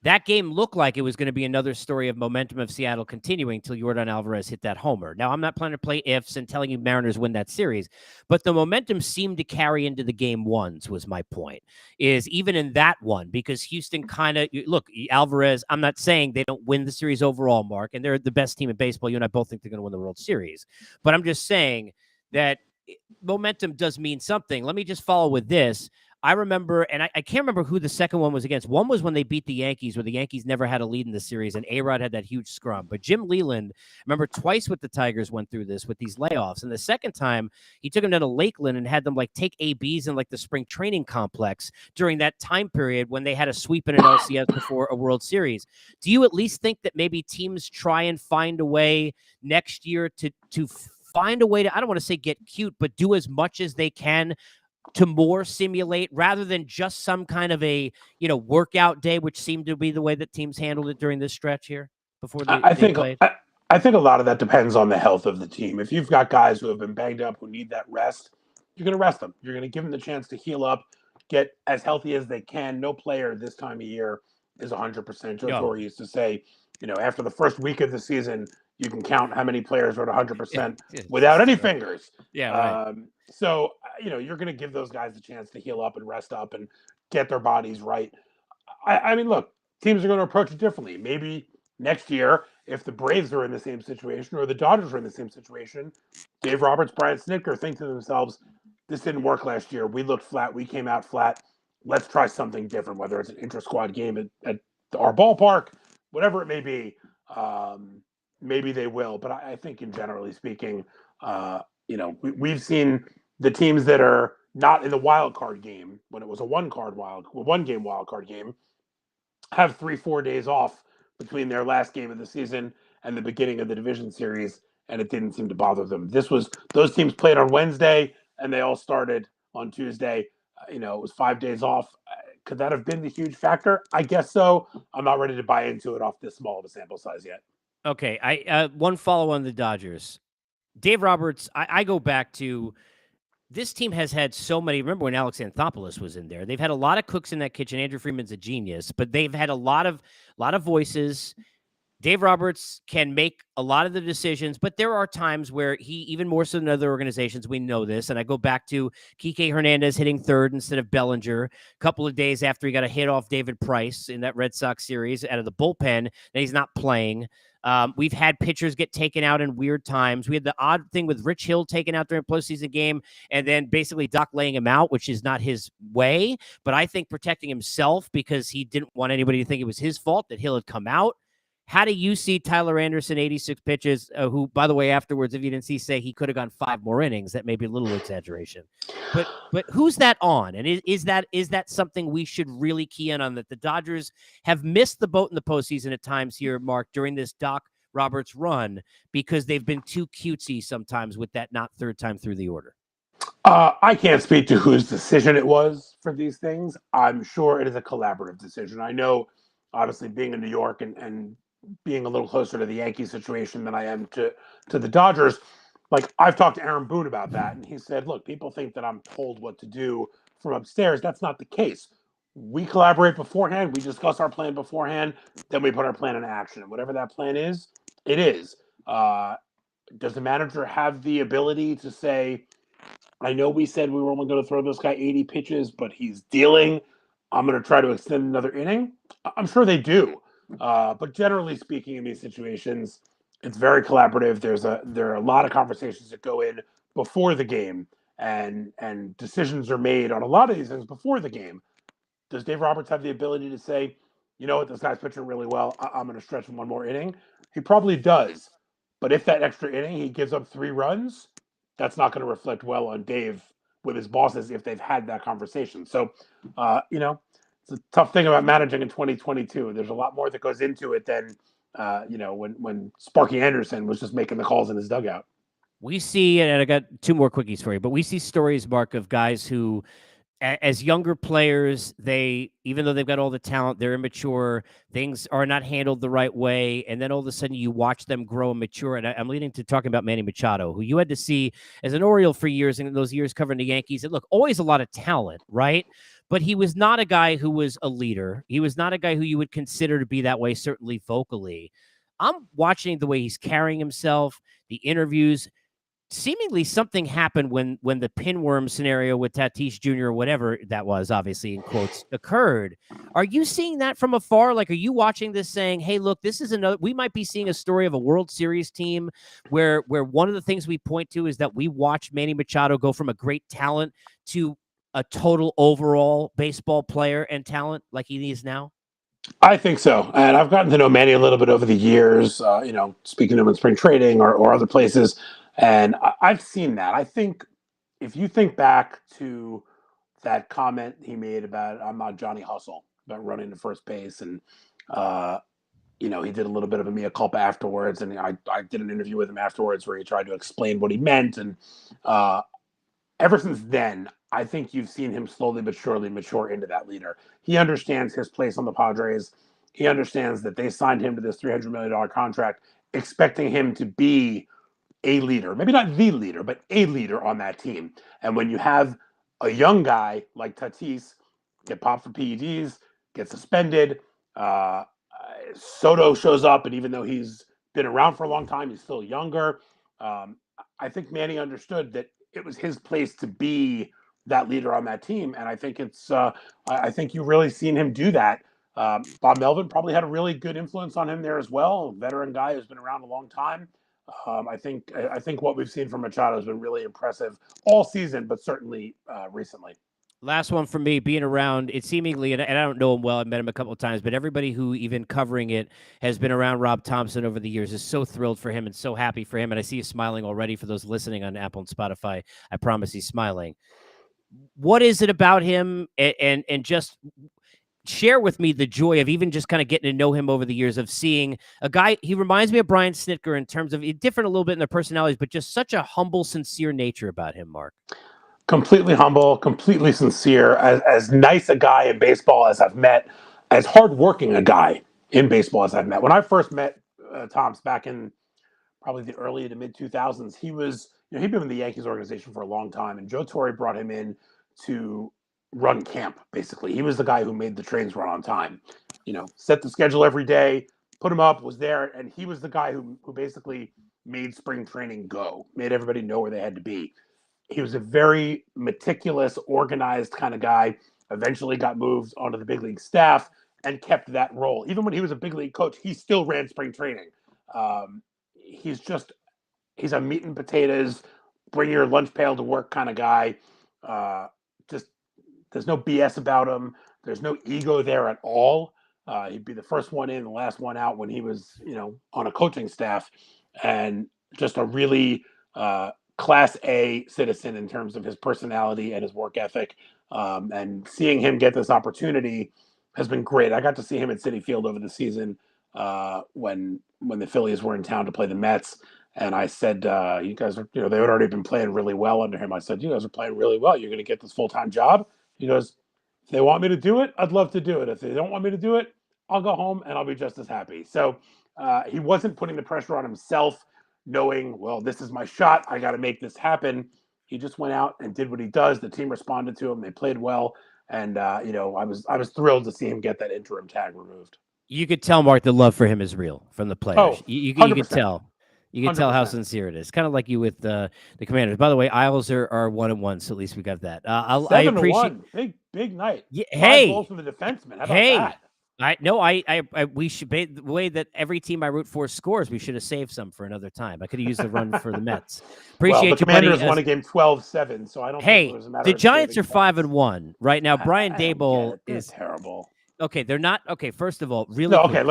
that game looked like it was going to be another story of momentum of Seattle continuing till Yordan Alvarez hit that homer. Now, I'm not planning to play ifs and telling you Mariners win that series, but the momentum seemed to carry into the game 1s was my point, is even in that one, because Houston kind of, look, Alvarez, I'm not saying they don't win the series overall, Mark, and they're the best team in baseball. You and I both think they're going to win the World Series, but I'm just saying that momentum does mean something. Let me just follow with this. I remember, and I can't remember who the second one was against. One was when they beat the Yankees, where the Yankees never had a lead in the series, and A-Rod had that huge scrum. But Jim Leland, remember twice with the Tigers went through this with these layoffs. And the second time, he took them down to Lakeland and had them take ABs in the spring training complex during that time period when they had a sweep in an LCS before a World Series. Do you at least think that maybe teams try and find a way next year to find a way to, I don't want to say get cute, but do as much as they can to more simulate rather than just some kind of a, workout day, which seemed to be the way that teams handled it during this stretch here before they played? I think a lot of that depends on the health of the team. If you've got guys who have been banged up, who need that rest, you're going to rest them. You're going to give them the chance to heal up, get as healthy as they can. No player this time of year is 100%. Joe Torre used to say, after the first week of the season, you can count how many players are at 100% without any fingers. Yeah, right. So, you're going to give those guys a chance to heal up and rest up and get their bodies right. I mean, look, teams are going to approach it differently. Maybe next year, if the Braves are in the same situation or the Dodgers are in the same situation, Dave Roberts, Brian Snitker think to themselves, this didn't work last year. We looked flat. We came out flat. Let's try something different, whether it's an intra-squad game at our ballpark, whatever it may be. Maybe they will. But I think in generally speaking, we've seen the teams that are not in the wild card game, when it was a one-game wild card game, have 3-4 days off between their last game of the season and the beginning of the division series. and it didn't seem to bother them. Those teams played on Wednesday, and they all started on Tuesday. It was 5 days off. Could that have been the huge factor? I guess so. I'm not ready to buy into it off this small of a sample size yet. Okay, I one follow on the Dodgers. Dave Roberts, I go back to this team has had so many. Remember when Alex Anthopoulos was in there? They've had a lot of cooks in that kitchen. Andrew Freeman's a genius, but they've had a lot of voices. Dave Roberts can make a lot of the decisions, but there are times where he, even more so than other organizations, we know this. And I go back to Kike Hernandez hitting third instead of Bellinger a couple of days after he got a hit off David Price in that Red Sox series out of the bullpen, and he's not playing. We've had pitchers get taken out in weird times. We had the odd thing with Rich Hill taken out during a postseason game, and then basically Doc laying him out, which is not his way. But I think protecting himself because he didn't want anybody to think it was his fault that Hill had come out. How do you see Tyler Anderson, 86 pitches, who, by the way, afterwards, if you didn't see, say he could have gone 5 more innings? That may be a little exaggeration. But who's that on? And is that something we should really key in on, that the Dodgers have missed the boat in the postseason at times here, Mark, during this Doc Roberts run, because they've been too cutesy sometimes with that not third time through the order? I can't speak to whose decision it was for these things. I'm sure it is a collaborative decision. I know, obviously, being in New York and being a little closer to the Yankees situation than I am to the Dodgers, like I've talked to Aaron Boone about that, and he said, look, people think that I'm told what to do from upstairs. That's not the case. We collaborate beforehand. We discuss our plan beforehand. Then we put our plan into action. And whatever that plan is, it is. Does the manager have the ability to say, I know we said we were only going to throw this guy 80 pitches, but he's dealing. I'm going to try to extend another inning? I'm sure they do. But generally speaking, in these situations, it's very collaborative. There are a lot of conversations that go in before the game, and decisions are made on a lot of these things before the game. Does Dave Roberts have the ability to say, you know what, this guy's pitching really well, I'm going to stretch him one more inning? He probably does. But if that extra inning he gives up 3 runs, that's not going to reflect well on Dave with his bosses if they've had that conversation. So, it's a tough thing about managing in 2022. There's a lot more that goes into it than, when Sparky Anderson was just making the calls in his dugout. We see, and I got 2 more quickies for you, but we see stories, Mark, of guys who, as younger players, even though they've got all the talent, they're immature, things are not handled the right way, and then all of a sudden you watch them grow and mature. And I'm leading to talking about Manny Machado, who you had to see as an Oriole for years, and in those years covering the Yankees. And look, always a lot of talent, right? But he was not a guy who was a leader. He was not a guy who you would consider to be that way, certainly vocally. I'm watching the way he's carrying himself, the interviews. Seemingly something happened when the pinworm scenario with Tatis Jr. or whatever that was, obviously in quotes, occurred. Are you seeing that from afar? Like, are you watching this saying, hey, look, this is we might be seeing a story of a World Series team where one of the things we point to is that we watched Manny Machado go from a great talent to a total overall baseball player and talent like he is now? I think so. And I've gotten to know Manny a little bit over the years, speaking to him in spring training or other places. And I've seen that. I think if you think back to that comment he made about, I'm not Johnny Hustle, about running to first base. And, he did a little bit of a mea culpa afterwards. And I did an interview with him afterwards where he tried to explain what he meant. And ever since then, I think you've seen him slowly but surely mature into that leader. He understands his place on the Padres. He understands that they signed him to this $300 million contract, expecting him to be a leader, maybe not the leader, but a leader on that team. And when you have a young guy like Tatis get popped for PEDs, get suspended, Soto shows up, and even though he's been around for a long time, he's still younger. I think Manny understood that it was his place to be that leader on that team. And I think I think you've really seen him do that. Bob Melvin probably had a really good influence on him there as well. A veteran guy who's been around a long time. I think what we've seen from Machado has been really impressive all season, but certainly recently. Last one for me, being around it seemingly, and I don't know him well, I've met him a couple of times, but everybody who even covering it has been around Rob Thompson over the years is so thrilled for him and so happy for him. And I see you smiling already. For those listening on Apple and Spotify, I promise he's smiling. What is it about him? And just, share with me the joy of even just kind of getting to know him over the years, of seeing a guy. He reminds me of Brian Snitker in terms of different a little bit in their personalities, but just such a humble, sincere nature about him, Mark. Completely humble, completely sincere, as nice a guy in baseball as I've met, as hardworking a guy in baseball as I've met. When I first met Tom's back in probably the early to mid 2000s, he was, he'd been in the Yankees organization for a long time, and Joe Torre brought him in to run camp. Basically, he was the guy who made the trains run on time. Set the schedule every day, put him up, was there, and he was the guy who basically made spring training go, made everybody know where they had to be. He was a very meticulous, organized kind of guy. Eventually got moved onto the big league staff and kept that role. Even when he was a big league coach, he still ran spring training. He's a meat and potatoes, bring your lunch pail to work kind of guy. Just there's no BS about him. There's no ego there at all. He'd be the first one in, the last one out when he was, on a coaching staff, and just a really Class A citizen in terms of his personality and his work ethic. And seeing him get this opportunity has been great. I got to see him at Citi Field over the season when the Phillies were in town to play the Mets. And I said, you guys are, they had already been playing really well under him. I said, you guys are playing really well. You're going to get this full-time job. He goes, if they want me to do it, I'd love to do it. If they don't want me to do it, I'll go home and I'll be just as happy. So he wasn't putting the pressure on himself, knowing, well, this is my shot. I got to make this happen. He just went out and did what he does. The team responded to him. They played well. And, I was thrilled to see him get that interim tag removed. You could tell, Mark, the love for him is real from the players. Oh, you could tell. You can 100%. tell how sincere it is. Kind of like you with the Commanders. By the way, Isles are 1-1, so at least we got that. I appreciate 7-1. Big night. Yeah, 5 goals from the defenseman. How about that? We should, the way that every team I root for scores, we should have saved some for another time. I could have used the run for the Mets. Appreciate the Commanders won a game 12-7, so I don't think it was a matter the of Giants are saving 5-1 right now. Brian Daboll is terrible. Okay, they're not. Okay, first of all, really. No, okay,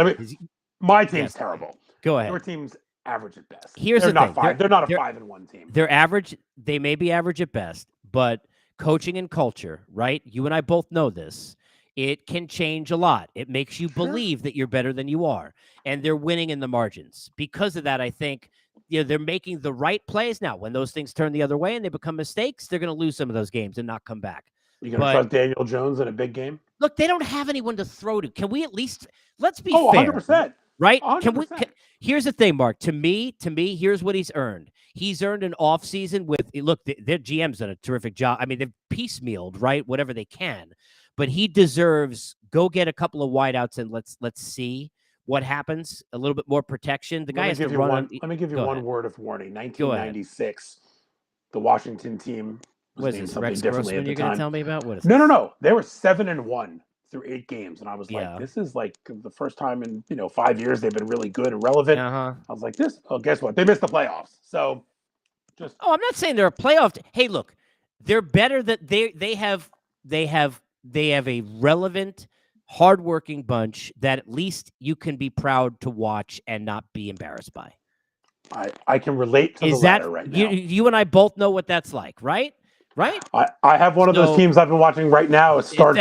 my team's terrible. Go ahead. Your team's average at best. Here's they're the not thing. They're not a 5-1 team. They're average. They may be average at best, but coaching and culture, right? You and I both know this. It can change a lot. It makes you believe that you're better than you are, and they're winning in the margins. Because of that, I think they're making the right plays. Now, when those things turn the other way and they become mistakes, they're going to lose some of those games and not come back. You going to trust Daniel Jones in a big game? Look, they don't have anyone to throw to. Can we at least let's be fair? 100%. Right? 100%. Here's the thing, Mark. To me, here's what he's earned. He's earned an offseason with their GM's done a terrific job. I mean, they've piecemealed, right? Whatever they can. But he deserves go get a couple of wideouts and let's see what happens. A little bit more protection. The guy has to run. Let me give you one word of warning. 1996, the Washington team was named something differently at the time. You're going to tell me about what is No. They were 7-1 through 8 games, and I was like, this is like the first time in 5 years they've been really good and relevant. I was like, this. Oh, guess what? They missed the playoffs. So just. Oh, I'm not saying they're a playoff. Hey, look, they're better than they have a relevant, hardworking bunch that at least you can be proud to watch and not be embarrassed by. I can relate to the latter right now. You and I both know what that's like, right? Right? I have one of those teams I've been watching right now. It starts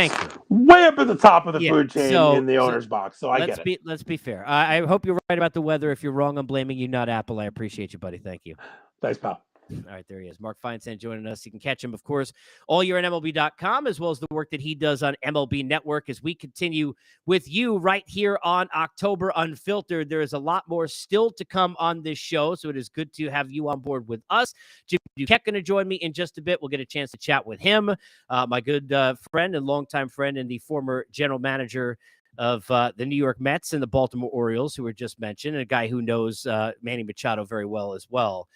way up at the top of the food chain in the owner's box. So I get it. Let's be fair. I hope you're right about the weather. If you're wrong, I'm blaming you, not Apple. I appreciate you, buddy. Thank you. Thanks, pal. All right, there he is. Mark Feinstein joining us. You can catch him, of course, all year on MLB.com, as well as the work that he does on MLB Network. As we continue with you right here on October Unfiltered, there is a lot more still to come on this show, so it is good to have you on board with us. Jim Duquette going to join me in just a bit. We'll get a chance to chat with him, my good friend and longtime friend and the former general manager of the New York Mets and the Baltimore Orioles, who were just mentioned, and a guy who knows Manny Machado very well as well.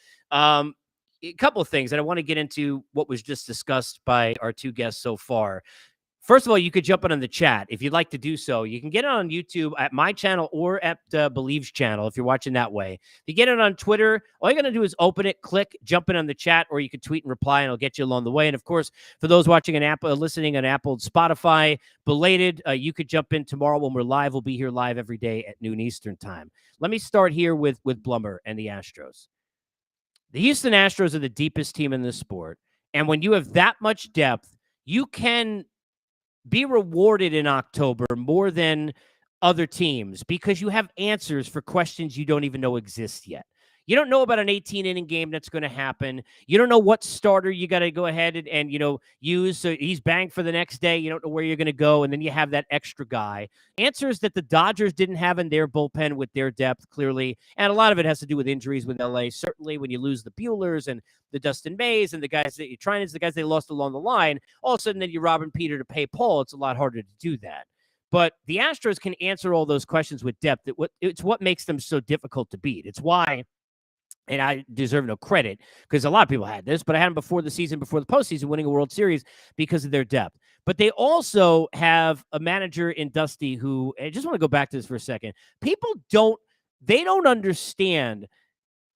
A couple of things, and I want to get into what was just discussed by our two guests so far. First of all, you could jump in on the chat if you'd like to do so. You can get it on YouTube at my channel or at Believe's channel if you're watching that way. If you get it on Twitter, all you got to do is open it, click, jump in on the chat, or you can tweet and reply, and it'll get you along the way. And of course, for those watching on Apple, listening on Apple, Spotify, belated, you could jump in tomorrow when we're live. We'll be here live every day at noon Eastern time. Let me start here with Blummer and the Astros. The Houston Astros are the deepest team in this sport. And when you have that much depth, you can be rewarded in October more than other teams because you have answers for questions you don't even know exist yet. You don't know about an 18-inning game that's going to happen. You don't know what starter you got to go ahead and use. So he's banged for the next day. You don't know where you're going to go, and then you have that extra guy. Answers that the Dodgers didn't have in their bullpen with their depth, clearly, and a lot of it has to do with injuries with LA. Certainly, when you lose the Buehlers and the Dustin Mays and the guys that you're trying is the guys they lost along the line, all of a sudden then you rob Peter to pay Paul. It's a lot harder to do that. But the Astros can answer all those questions with depth. It's what makes them so difficult to beat. It's why. And I deserve no credit because a lot of people had this, but I had them before the season, before the postseason, winning a World Series because of their depth. But they also have a manager in Dusty who, I just want to go back to this for a second. People don't understand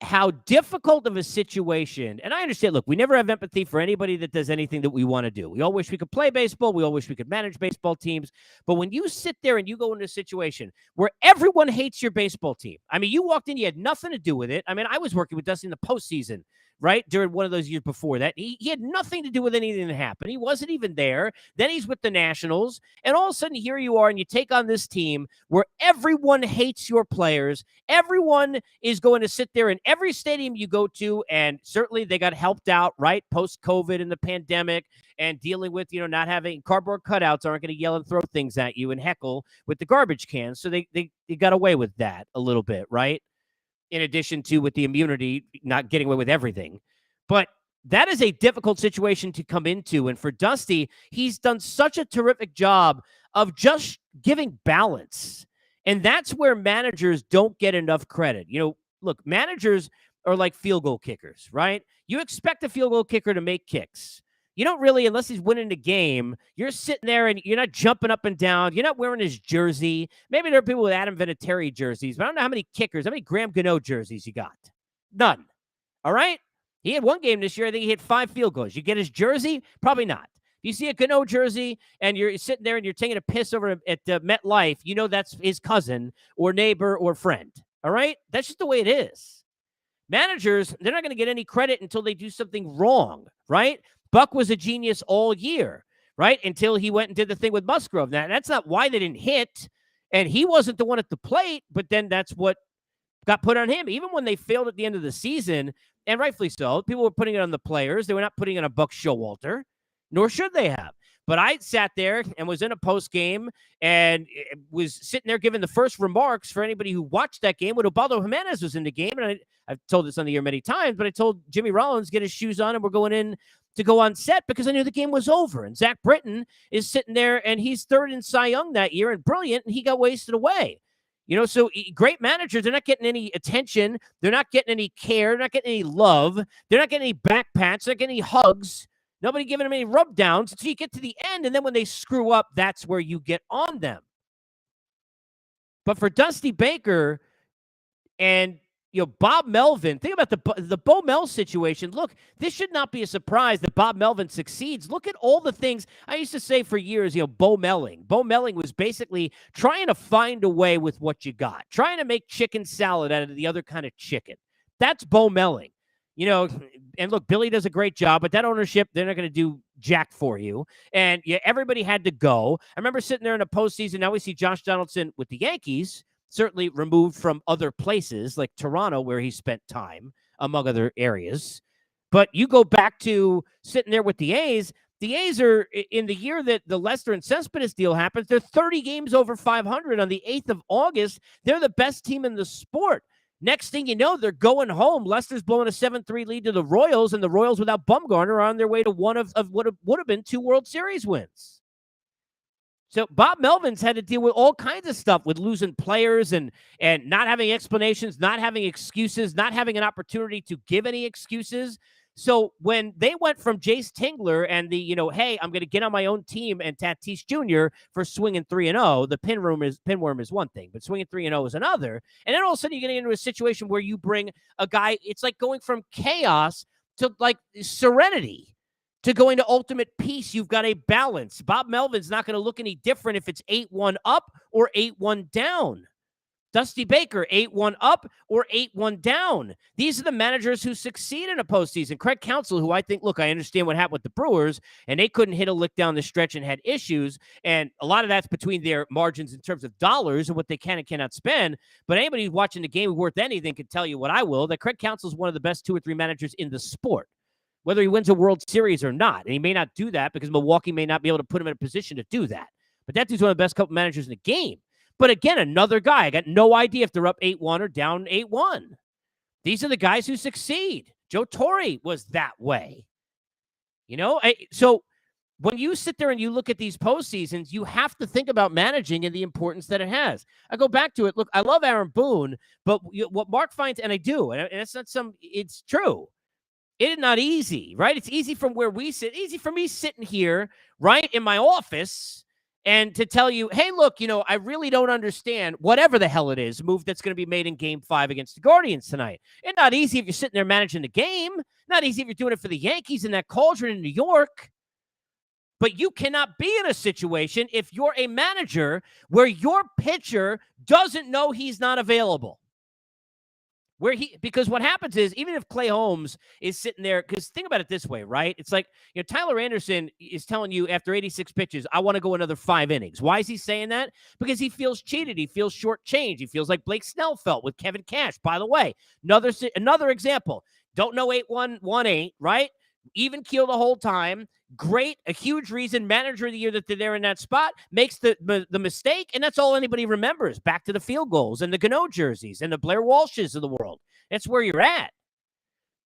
how difficult of a situation, and I understand, look, we never have empathy for anybody that does anything that we want to do. We all wish we could play baseball. We all wish we could manage baseball teams. But when you sit there and you go into a situation where everyone hates your baseball team, I mean, you walked in, you had nothing to do with it. I mean, I was working with Dusty in the postseason, right? During one of those years before that. He had nothing to do with anything that happened. He wasn't even there. Then he's with the Nationals. And all of a sudden, here you are, and you take on this team where everyone hates your players. Everyone is going to sit there in every stadium you go to, and certainly they got helped out, right? Post-COVID and the pandemic and dealing with, not having cardboard cutouts aren't going to yell and throw things at you and heckle with the garbage cans. So they got away with that a little bit, right? In addition to with the immunity, not getting away with everything. But that is a difficult situation to come into. And for Dusty, he's done such a terrific job of just giving balance. And that's where managers don't get enough credit. Look, managers are like field goal kickers, right? You expect a field goal kicker to make kicks. You don't really, unless he's winning the game, you're sitting there and you're not jumping up and down. You're not wearing his jersey. Maybe there are people with Adam Vinatieri jerseys, but I don't know how many kickers, how many Graham Gano jerseys you got. None. All right? He had one game this year. I think he hit 5 field goals. You get his jersey? Probably not. If you see a Gano jersey and you're sitting there and you're taking a piss over at MetLife, that's his cousin or neighbor or friend. All right? That's just the way it is. Managers, they're not going to get any credit until they do something wrong, right? Buck was a genius all year, right? Until he went and did the thing with Musgrove. Now, that's not why they didn't hit, and he wasn't the one at the plate, but then that's what got put on him. Even when they failed at the end of the season, and rightfully so, people were putting it on the players. They were not putting it on Buck Showalter, nor should they have. But I sat there and was in a post game and was sitting there giving the first remarks for anybody who watched that game when Ubaldo Jimenez was in the game. And I've told this on the air many times, but I told Jimmy Rollins, get his shoes on and we're going in to go on set because I knew the game was over. And Zach Britton is sitting there and he's third in Cy Young that year and brilliant, and he got wasted away. So great managers, they're not getting any attention. They're not getting any care. They're not getting any love. They're not getting any back pats. They're not getting any hugs. Nobody giving them any rub downs until you get to the end. And then when they screw up, that's where you get on them. But for Dusty Baker and Bob Melvin, think about the Bo Mel situation. Look, this should not be a surprise that Bob Melvin succeeds. Look at all the things I used to say for years, Bo Melling. Bo Melling was basically trying to find a way with what you got, trying to make chicken salad out of the other kind of chicken. That's Bo Melling. And look, Billy does a great job, but that ownership, they're not going to do jack for you. And everybody had to go. I remember sitting there in a postseason. Now we see Josh Donaldson with the Yankees, certainly removed from other places like Toronto, where he spent time, among other areas. But you go back to sitting there with the A's. The A's are, in the year that the Lester and Cespedes deal happens, they're 30 games over 500 on the 8th of August. They're the best team in the sport. Next thing you know, they're going home. Lester's blowing a 7-3 lead to the Royals, and the Royals without Bumgarner are on their way to one of what would have been 2 World Series wins. So Bob Melvin's had to deal with all kinds of stuff with losing players and not having explanations, not having excuses, not having an opportunity to give any excuses. So when they went from Jace Tingler and the, hey, I'm going to get on my own team, and Tatis Jr. for swinging 3-0, the pinworm is one thing, but swinging 3-0 is another. And then all of a sudden you're getting into a situation where you bring a guy, it's like going from chaos to like serenity to going to ultimate peace. You've got a balance. Bob Melvin's not going to look any different if it's 8-1 up or 8-1 down. Dusty Baker, 8-1 up or 8-1 down. These are the managers who succeed in a postseason. Craig Counsell, who I think, look, I understand what happened with the Brewers, and they couldn't hit a lick down the stretch and had issues, and a lot of that's between their margins in terms of dollars and what they can and cannot spend. But anybody who's watching the game worth anything can tell you what I will, that Craig Counsell is one of the best 2 or 3 managers in the sport, whether he wins a World Series or not. And he may not do that because Milwaukee may not be able to put him in a position to do that. But that dude's one of the best couple managers in the game. But again, another guy, I got no idea if they're up 8-1 or down 8-1. These are the guys who succeed. Joe Torre was that way. So when you sit there and you look at these postseasons, you have to think about managing and the importance that it has. I go back to it. Look, I love Aaron Boone, but what Mark finds, and I do, and it's not it's true. It is not easy, right? It's easy from where we sit. Easy for me sitting here, right, in my office, and to tell you, hey, look, I really don't understand whatever the hell it is, move that's going to be made in Game 5 against the Guardians tonight. It's not easy if you're sitting there managing the game. Not easy if you're doing it for the Yankees in that cauldron in New York. But you cannot be in a situation if you're a manager where your pitcher doesn't know he's not available. Because what happens is, even if Clay Holmes is sitting there, because think about it this way, right? It's like, Tyler Anderson is telling you after 86 pitches, I want to go another 5 innings. Why is he saying that? Because he feels cheated. He feels shortchanged. He feels like Blake Snell felt with Kevin Cash. By the way, another example. Don't know 8-1, 1-8, right? Even keel the whole time. Great, a huge reason, manager of the year that they're there in that spot, makes the mistake, and that's all anybody remembers. Back to the field goals and the Gano jerseys and the Blair Walshes of the world. That's where you're at.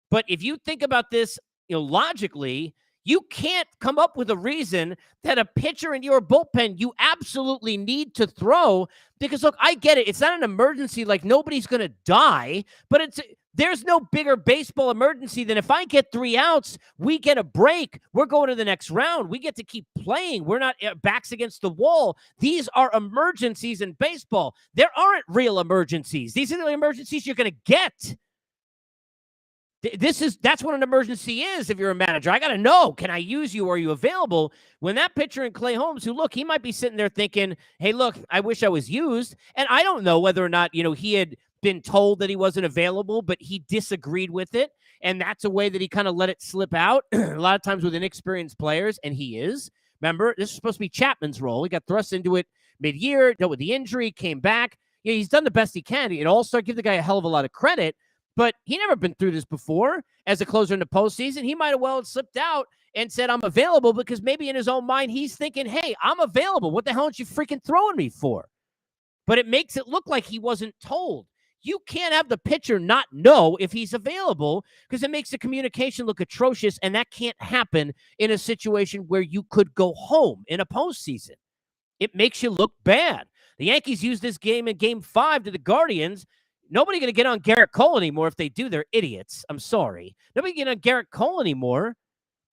But if you think about this, logically, you can't come up with a reason that a pitcher in your bullpen you absolutely need to throw, because, look, I get it. It's not an emergency, like nobody's going to die, but there's no bigger baseball emergency than if I get 3 outs, we get a break. We're going to the next round. We get to keep playing. We're not backs against the wall. These are emergencies in baseball. There aren't real emergencies. These are the emergencies you're going to get. That's what an emergency is if you're a manager. I got to know, can I use you? Are you available? When that pitcher in Clay Holmes, who, look, he might be sitting there thinking, hey, look, I wish I was used. And I don't know whether or not, he had been told that he wasn't available, but he disagreed with it. And that's a way that he kind of let it slip out a lot of times with inexperienced players. And he is. Remember, this is supposed to be Chapman's role. He got thrust into it mid-year, dealt with the injury, came back. He's done the best he can. It all-star, give the guy a hell of a lot of credit. But he never been through this before as a closer in the postseason. He might have well slipped out and said, I'm available, because maybe in his own mind, he's thinking, hey, I'm available. What the hell aren't you freaking throwing me for? But it makes it look like he wasn't told. You can't have the pitcher not know if he's available, because it makes the communication look atrocious, and that can't happen in a situation where you could go home in a postseason. It makes you look bad. The Yankees used this game in Game 5 to the Guardians. Nobody going to get on Garrett Cole anymore. If they do, they're idiots. I'm sorry. Nobody get on Garrett Cole anymore.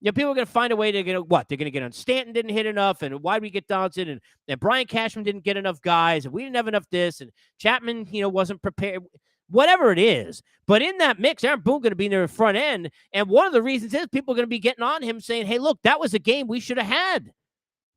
People are going to find a way to get what? They're going to get on Stanton didn't hit enough, and why did we get Donaldson, and Brian Cashman didn't get enough guys, and we didn't have enough this, and Chapman, wasn't prepared. Whatever it is. But in that mix, Aaron Boone going to be near the front end, and one of the reasons is people are going to be getting on him saying, hey, look, that was a game we should have had.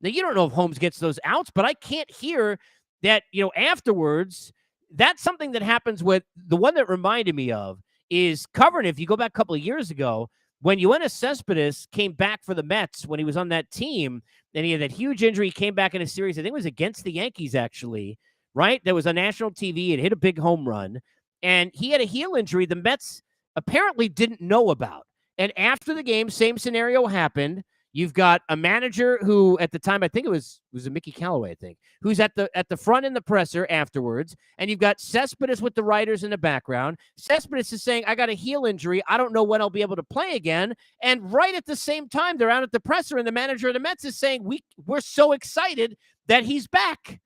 Now, you don't know if Holmes gets those outs, but I can't hear that, afterwards. That's something that happens with the one that reminded me of is covering. If you go back a couple of years ago, when Yoenis Cespedes came back for the Mets, when he was on that team, and he had that huge injury, he came back in a series, I think it was against the Yankees, actually, right? There was on national TV, and hit a big home run, and he had a heel injury the Mets apparently didn't know about. And after the game, same scenario happened. You've got a manager who, at the time, I think it was a Mickey Callaway, I think, who's at the front in the presser afterwards, and you've got Cespedes with the writers in the background. Cespedes is saying, I got a heel injury. I don't know when I'll be able to play again. And right at the same time, they're out at the presser, and the manager of the Mets is saying, we're so excited that he's back.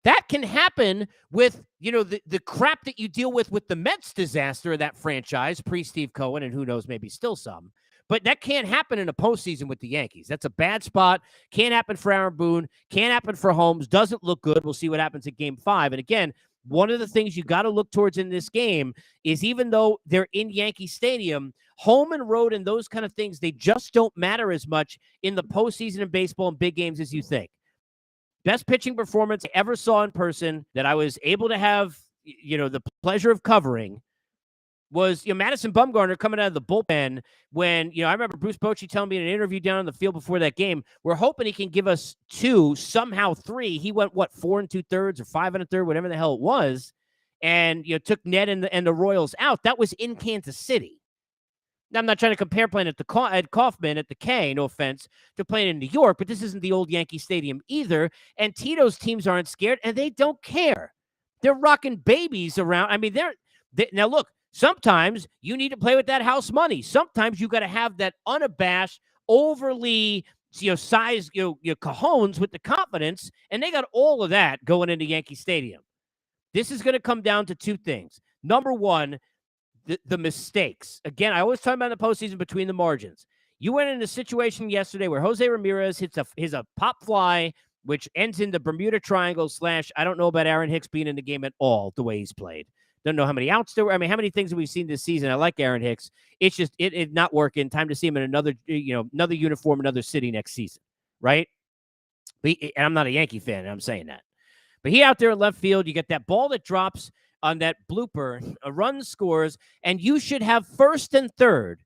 That can happen with, the crap that you deal with the Mets disaster of that franchise, pre-Steve Cohen, and who knows, maybe still some. But that can't happen in a postseason with the Yankees. That's a bad spot. Can't happen for Aaron Boone. Can't happen for Holmes. Doesn't look good. We'll see what happens in Game 5. And again, one of the things you got to look towards in this game is, even though they're in Yankee Stadium, home and road and those kind of things, they just don't matter as much in the postseason in baseball and big games as you think. Best pitching performance I ever saw in person that I was able to have, the pleasure of covering was, Madison Bumgarner coming out of the bullpen when, I remember Bruce Bochy telling me in an interview down on the field before that game, we're hoping he can give us 2, somehow 3. He went, 4 2/3 or 5 1/3, whatever the hell it was, and, took Ned and the Royals out. That was in Kansas City. Now, I'm not trying to compare playing at at Kauffman at the K, no offense, to playing in New York, but this isn't the old Yankee Stadium either, and Tito's teams aren't scared, and they don't care. They're rocking babies around. I mean, now look, sometimes you need to play with that house money. Sometimes you got to have that unabashed, overly, size, cajones with the confidence, and they got all of that going into Yankee Stadium. This is going to come down to 2 things. Number one, the mistakes. Again, I always talk about in the postseason between the margins. You went in a situation yesterday where Jose Ramirez hits a pop fly, which ends in the Bermuda Triangle / I don't know about Aaron Hicks being in the game at all the way he's played. Don't know how many outs there were. I mean, how many things have we seen this season? I like Aaron Hicks. It's just it not working. Time to see him in another uniform, another city next season, right? And I'm not a Yankee fan, and I'm saying that. But he out there in left field, you get that ball that drops on that blooper, a run scores, and you should have first and third.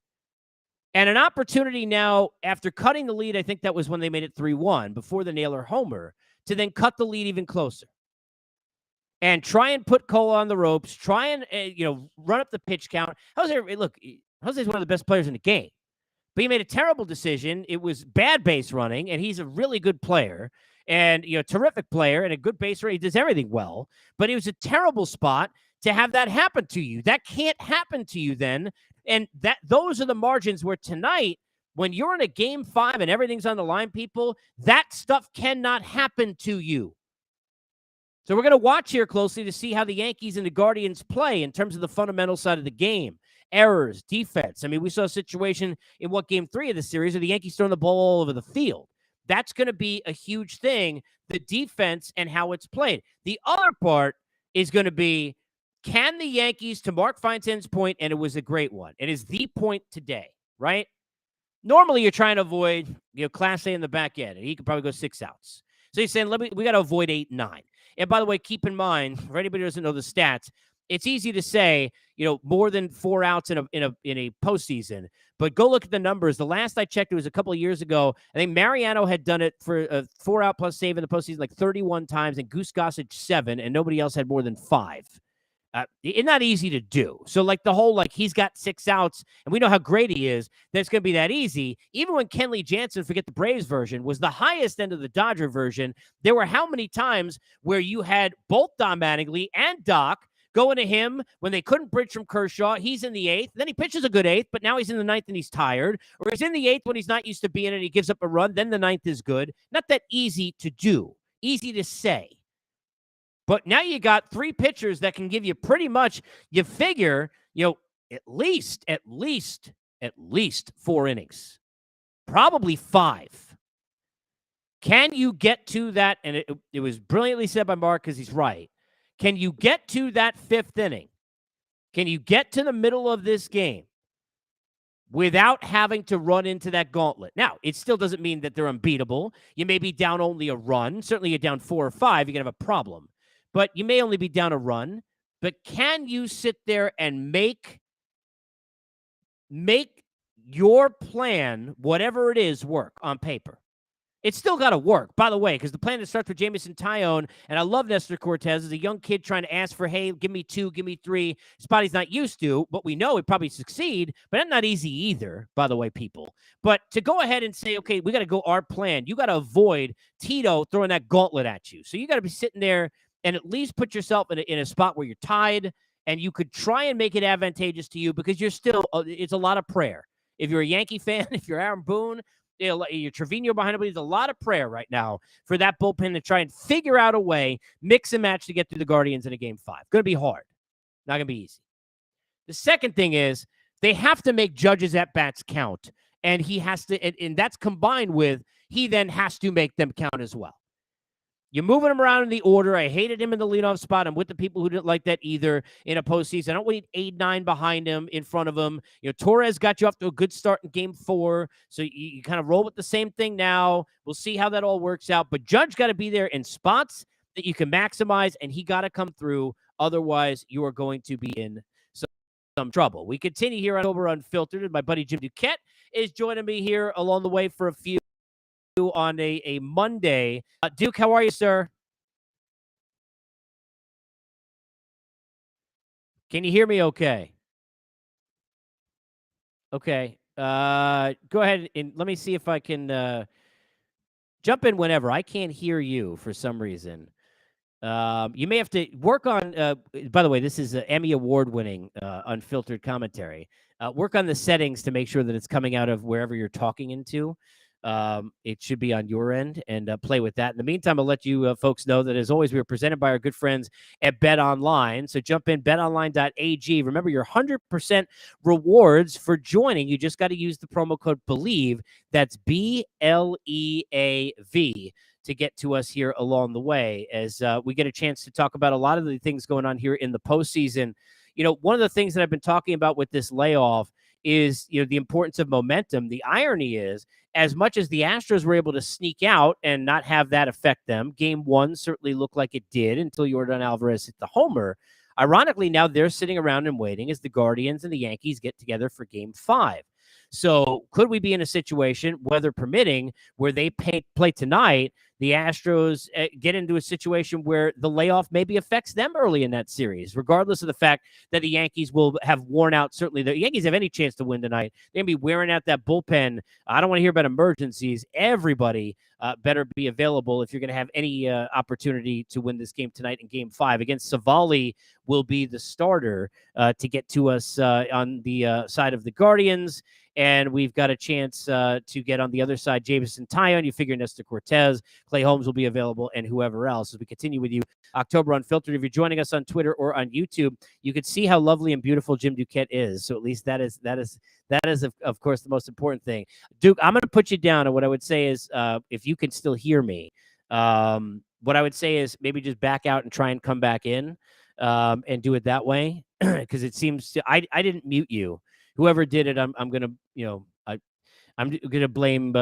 And an opportunity now, after cutting the lead, I think that was when they made it 3-1, before the Naylor homer, to then cut the lead even closer. And try and put Cole on the ropes, try and, run up the pitch count. Jose's one of the best players in the game. But he made a terrible decision. It was bad base running, and he's a really good player. And, terrific player and a good base runner. He does everything well. But it was a terrible spot to have that happen to you. That can't happen to you then. And those are the margins where tonight, when you're in a game 5 and everything's on the line, people, that stuff cannot happen to you. So we're going to watch here closely to see how the Yankees and the Guardians play in terms of the fundamental side of the game. Errors, defense. I mean, we saw a situation in game 3 of the series where the Yankees throwing the ball all over the field. That's going to be a huge thing, the defense and how it's played. The other part is going to be, can the Yankees, to Mark Feinstein's point, and it was a great one, it is the point today, right? Normally you're trying to avoid, Class A in the back end, and he could probably go 6 outs. So he's saying, we got to avoid 8 and 9. And by the way, keep in mind, for anybody who doesn't know the stats, it's easy to say, more than 4 outs in a postseason. But go look at the numbers. The last I checked, it was a couple of years ago. I think Mariano had done it for a 4-out plus save in the postseason like 31 times, and Goose Gossage 7, and nobody else had more than 5. It's not easy to do. So the whole, he's got 6 outs, and we know how great he is, that it's going to be that easy. Even when Kenley Jansen, forget the Braves version, was the highest end of the Dodger version, there were how many times where you had both Don Mattingly and Doc going to him when they couldn't bridge from Kershaw. He's in the 8th. Then he pitches a good 8th, but now he's in the 9th and he's tired. Or he's in the 8th when he's not used to being in it. He gives up a run. Then the 9th is good. Not that easy to do. Easy to say. But now you got 3 pitchers that can give you pretty much, you figure, at least 4 innings. Probably 5. Can you get to that? And it was brilliantly said by Mark because he's right. Can you get to that 5th inning? Can you get to the middle of this game without having to run into that gauntlet? Now, it still doesn't mean that they're unbeatable. You may be down only a run. Certainly you're down 4 or 5, you're going to have a problem. But you may only be down a run. But can you sit there and make your plan, whatever it is, work on paper? It's still got to work, by the way, because the plan that starts with Jamison Tyone, and I love Nestor Cortez, is a young kid trying to ask for, hey, give me 2, give me 3. Spot he's not used to, but we know he'd probably succeed, but that's not easy either, by the way, people. But to go ahead and say, okay, we got to go our plan, you got to avoid Tito throwing that gauntlet at you. So you got to be sitting there and at least put yourself in a spot where you're tied, and you could try and make it advantageous to you because you're still, it's a lot of prayer. If you're a Yankee fan, if you're Aaron Boone, you're Trevino behind him, there's a lot of prayer right now for that bullpen to try and figure out a way, mix and match to get through the Guardians in a game 5. Going to be hard. Not going to be easy. The second thing is they have to make Judge's at-bats count, and he has to, and that's combined with he then has to make them count as well. You're moving him around in the order. I hated him in the leadoff spot. I'm with the people who didn't like that either in a postseason. I don't need 8-9 behind him, in front of him. Torres got you off to a good start in game 4. So you kind of roll with the same thing now. We'll see how that all works out. But Judge got to be there in spots that you can maximize, and he got to come through. Otherwise, you are going to be in some trouble. We continue here on Unfiltered, and my buddy Jim Duquette is joining me here along the way for a few on a Monday. Duke, how are you, sir? Can you hear me okay? Okay. Go ahead and let me see if I can jump in whenever. I can't hear you for some reason. You may have to work on, by the way, this is Emmy Award-winning Unfiltered commentary. Work on the settings to make sure that it's coming out of wherever you're talking into. It should be on your end, and play with that. In the meantime, I'll let you folks know that, as always, we are presented by our good friends at Bet Online. So jump in, betonline.ag. Remember your 100% rewards for joining. You just got to use the promo code BELIEVE. That's BLEAV to get to us here along the way, as we get a chance to talk about a lot of the things going on here in the postseason. One of the things that I've been talking about with this layoff is, the importance of momentum. The irony is, as much as the Astros were able to sneak out and not have that affect them, game 1 certainly looked like it did until Yordan Alvarez hit the homer. Ironically, now they're sitting around and waiting as the Guardians and the Yankees get together for game 5. So could we be in a situation, weather permitting, where they play tonight, the Astros get into a situation where the layoff maybe affects them early in that series, regardless of the fact that the Yankees will have worn out. Certainly, the Yankees have any chance to win tonight. They're going to be wearing out that bullpen. I don't want to hear about emergencies. Everybody better be available if you're going to have any opportunity to win this game tonight in game 5. Again, Savali will be the starter to get to us on the side of the Guardians. And we've got a chance to get on the other side, Jameson Taillon. You figure Nestor Cortez, Clay Holmes will be available, and whoever else. As we continue with you, October Unfiltered. If you're joining us on Twitter or on YouTube, you can see how lovely and beautiful Jim Duquette is. So at least that is of course the most important thing. Duke, I'm going to put you down, and what I would say is, if you can still hear me, what I would say is maybe just back out and try and come back in, and do it that way, because it seems to, I didn't mute you. Whoever did it, I'm gonna, I'm gonna blame,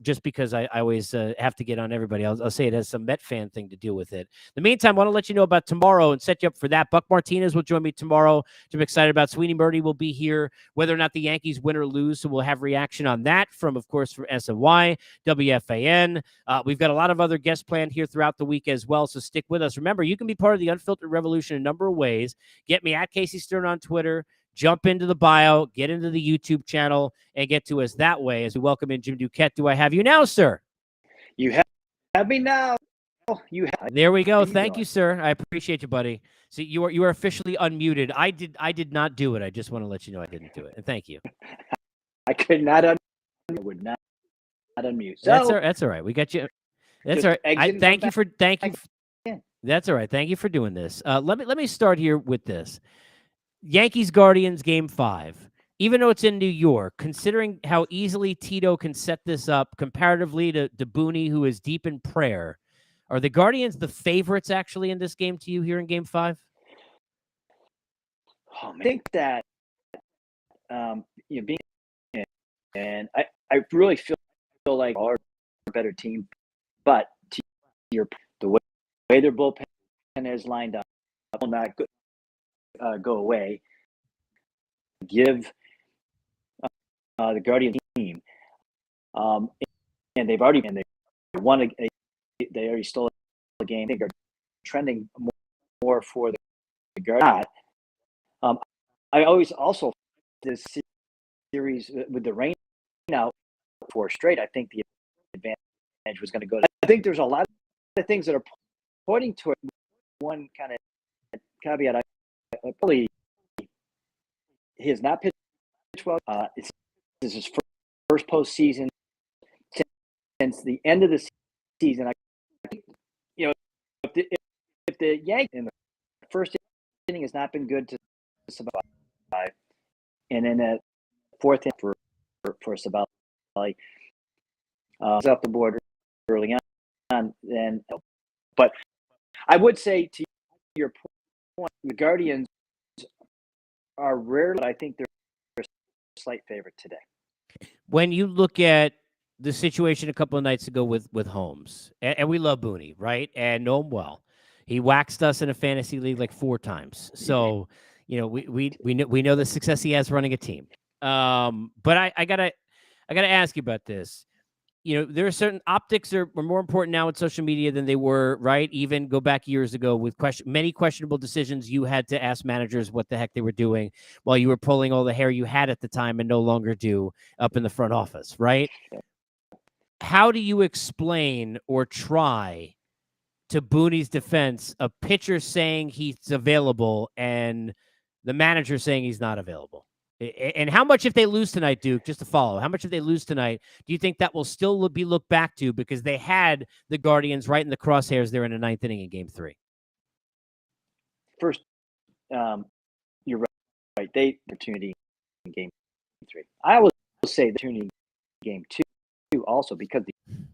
just because I always have to get on everybody. I'll say it has some Met fan thing to deal with it. In the meantime, I want to let you know about tomorrow and set you up for that. Buck Martinez will join me tomorrow, which I'm excited about. Sweeney Murdy will be here, whether or not the Yankees win or lose. So we'll have reaction on that from SNY, WFAN. We've got a lot of other guests planned here throughout the week as well. So stick with us. Remember, you can be part of the Unfiltered Revolution in a number of ways. Get me at Casey Stern on Twitter. Jump into the bio, get into the YouTube channel, and get to us that way as we welcome in Jim Duquette. Do I have you now, sir? You have me now. You have. There we go. Thank you, sir. I appreciate you, buddy. So you are officially unmuted. I did not do it. I just want to let you know I didn't do it. And thank you. I could not would not unmute. So that's all right. We got you. That's all right. Thank you. That's all right. Thank you for doing this. Let me start here with this. Yankees Guardians game 5. Even though it's in New York, considering how easily Tito can set this up comparatively to Booney, who is deep in prayer, are the Guardians the favorites actually in this game to you here in game 5? I think that being and I really feel like our better team, but the way their bullpen is lined up will not go away. Give the Guardian team, and they've already they won. They already stole a game. They are trending more for the Guardian. I always also this series with the rain out 4 straight. I think the advantage was going to go. I think there's a lot of things that are pointing to it. One kind of caveat. Probably he has not pitched well. This is his first postseason since the end of the season. If the Yankees in the first inning has not been good to survive, and then the 4th inning for Savali off the board early on, than. But I would say to your point, the Guardians are rarely, but I think they're a slight favorite today. When you look at the situation a couple of nights ago with Holmes, and we love Booney, right? And know him well. He waxed us in a fantasy league like 4 times. So, we know the success he has running a team. But I gotta ask you about this. There are certain optics are more important now in social media than they were, right? Even go back years ago with many questionable decisions. You had to ask managers what the heck they were doing while you were pulling all the hair you had at the time and no longer do up in the front office, right? How do you explain or try to Booney's defense a pitcher saying he's available and the manager saying he's not available? And how much if they lose tonight, Duke, just to follow, how much if they lose tonight, do you think that will still be looked back to because they had the Guardians right in the crosshairs there in the 9th inning in Game 3? First, you're right. They opportunity in Game 3. I will say the opportunity in Game 2 also because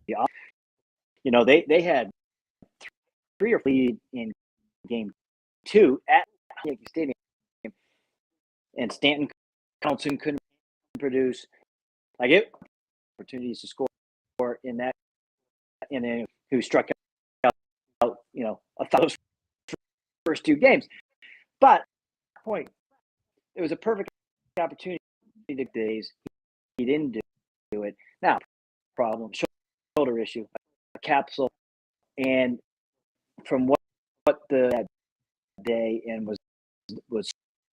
they had 3 or 4 lead in Game 2 at Yankee Stadium, and Stanton Carlson couldn't produce opportunities to score in that, and then who struck out those first 2 games. But point, it was a perfect opportunity. The days he didn't do it. Now, problem, shoulder issue, a capsule, and from what the day and was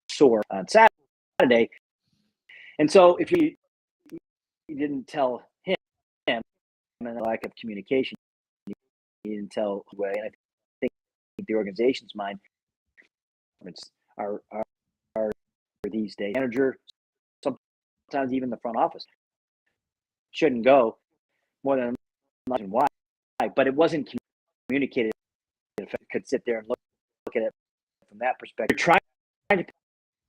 sore on Saturday. And so if you didn't tell him, and the lack of communication, you didn't tell way. And I think the organization's mind are these days. Manager, sometimes even the front office, shouldn't go more than why. But it wasn't communicated. If I could sit there and look at it from that perspective. You're trying to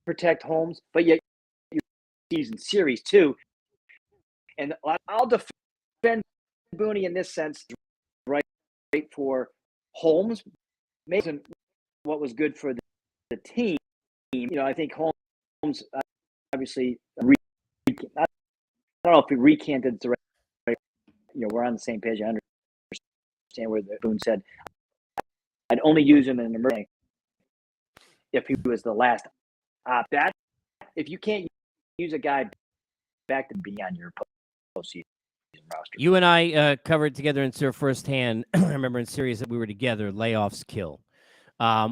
protect Holmes, but yet season series too. And I'll defend Booney in this sense, right for Holmes. Maybe what was good for the team. I think Holmes obviously I don't know if he recanted the right. We're on the same page. I understand where Boone said I'd only use him in an emergency if he was the last op. That if you can't use a guy back to be on your postseason roster. You and I covered together in firsthand. I remember in series that we were together. Layoffs kill.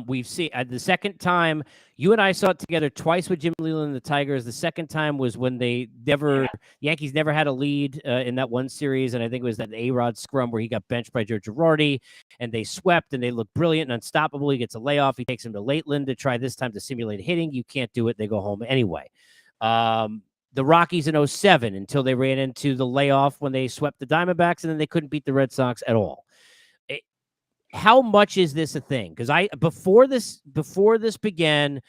We've seen the second time you and I saw it together twice with Jim Leyland and the Tigers. The second time was when Yankees never had a lead in that one series. And I think it was that A-Rod scrum where he got benched by Joe Girardi and they swept and they looked brilliant and unstoppable. He gets a layoff. He takes him to Lakeland to try this time to simulate hitting. You can't do it. They go home anyway. The Rockies in 2007 until they ran into the layoff when they swept the Diamondbacks and then they couldn't beat the Red Sox at all. How much is this a thing? Because before this began,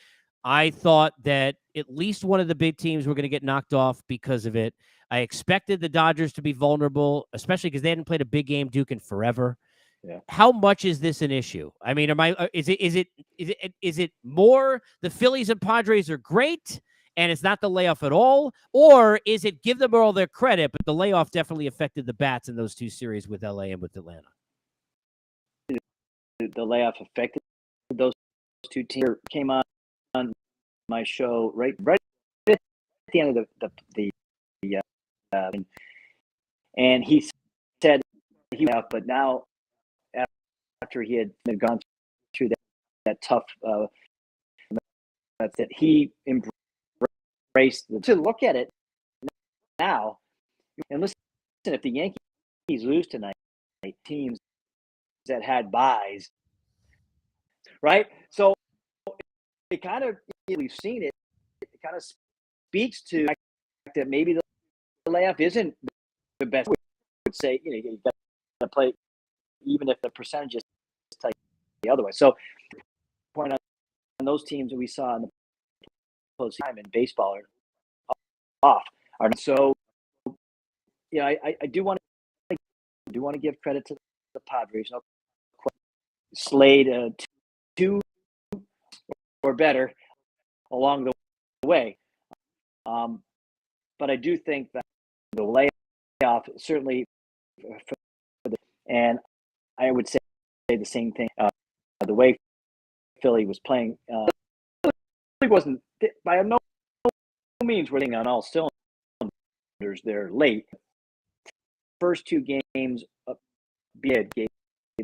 I thought that at least one of the big teams were going to get knocked off because of it. I expected the Dodgers to be vulnerable, especially because they hadn't played a big game, Duke, in forever. Yeah. How much is this an issue? I mean, is it more the Phillies and Padres are great and it's not the layoff at all, or is it give them all their credit, but the layoff definitely affected the bats in those 2 series with LA and with Atlanta? The layoff affected those 2 teams. Came on my show right at the end of the and he said he went out, but now after he had gone through that tough that he embraced to look at it now and listen. If the Yankees lose tonight, teams that had buys, right? So it kind of, we've seen it. It kind of speaks to the fact that maybe the layoff isn't the best. I would say you got to play even if the percentages tell you the other way. So point on those teams that we saw in the postseason in baseball are off. So I do want to give credit to the Padres. No, Slade 2 or better along the way. But I do think that the layoff certainly, and I would say the same thing. The way Philly was playing, it wasn't by no means running on all cylinders. They're late. First two games, gave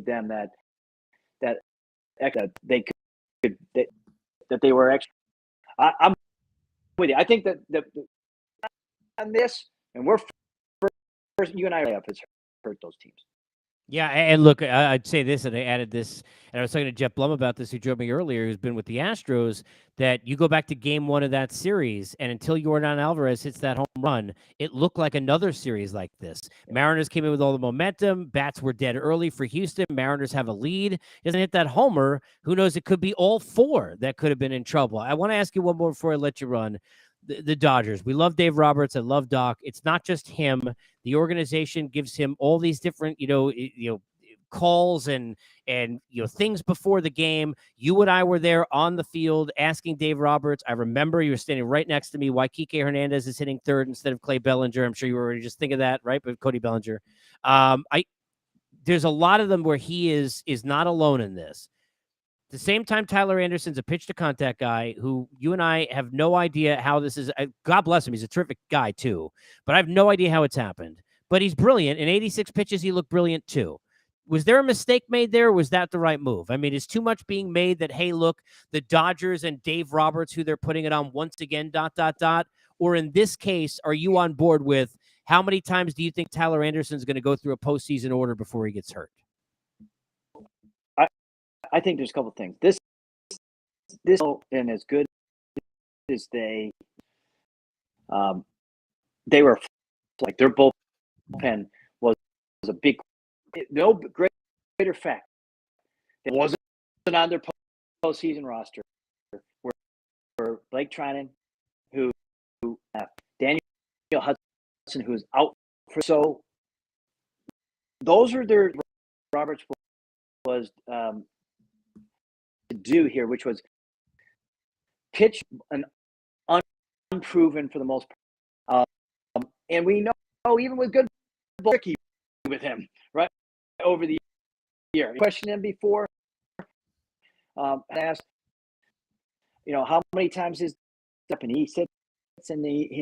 them that they could that they were extra. I'm with you. I think that on this, and we're first. You and I have hurt those teams. Yeah, and look, I'd say this, and I added this, and I was talking to Jeff Blum about this, who drove me earlier, who's been with the Astros, that you go back to game one of that series, and until Yordan Alvarez hits that home run, it looked like another series like this. Mariners came in with all the momentum. Bats were dead early for Houston. Mariners have a lead. Doesn't hit that homer. Who knows? It could be all four that could have been in trouble. I want to ask you one more before I let you run. The Dodgers. We love Dave Roberts. I love Doc. It's not just him. The organization gives him all these different, calls and things before the game. You and I were there on the field asking Dave Roberts. I remember you were standing right next to me. Why Kike Hernandez is hitting third instead of Clay Bellinger. I'm sure you were already just thinking that, right? But Cody Bellinger. There's a lot of them where he is not alone in this. At the same time, Tyler Anderson's a pitch-to-contact guy who you and I have no idea how this is. God bless him. He's a terrific guy, too. But I have no idea how it's happened. But he's brilliant. In 86 pitches, he looked brilliant, too. Was there a mistake made there, or was that the right move? I mean, is too much being made that, hey, look, the Dodgers and Dave Roberts, who they're putting it on once again, ... Or in this case, are you on board with how many times do you think Tyler Anderson's going to go through a postseason order before he gets hurt? I think there's a couple of things. This and as good as they were, like their bullpen was a big, no greater fact. It wasn't on their postseason roster. Where Blake Trinan, who Daniel Hudson, who's out for so. Those are their Roberts was. To do here, which was pitch an unproven for the most part, and we know even with good tricky with him right over the year. I questioned him before. I asked, how many times is up, and he sits in the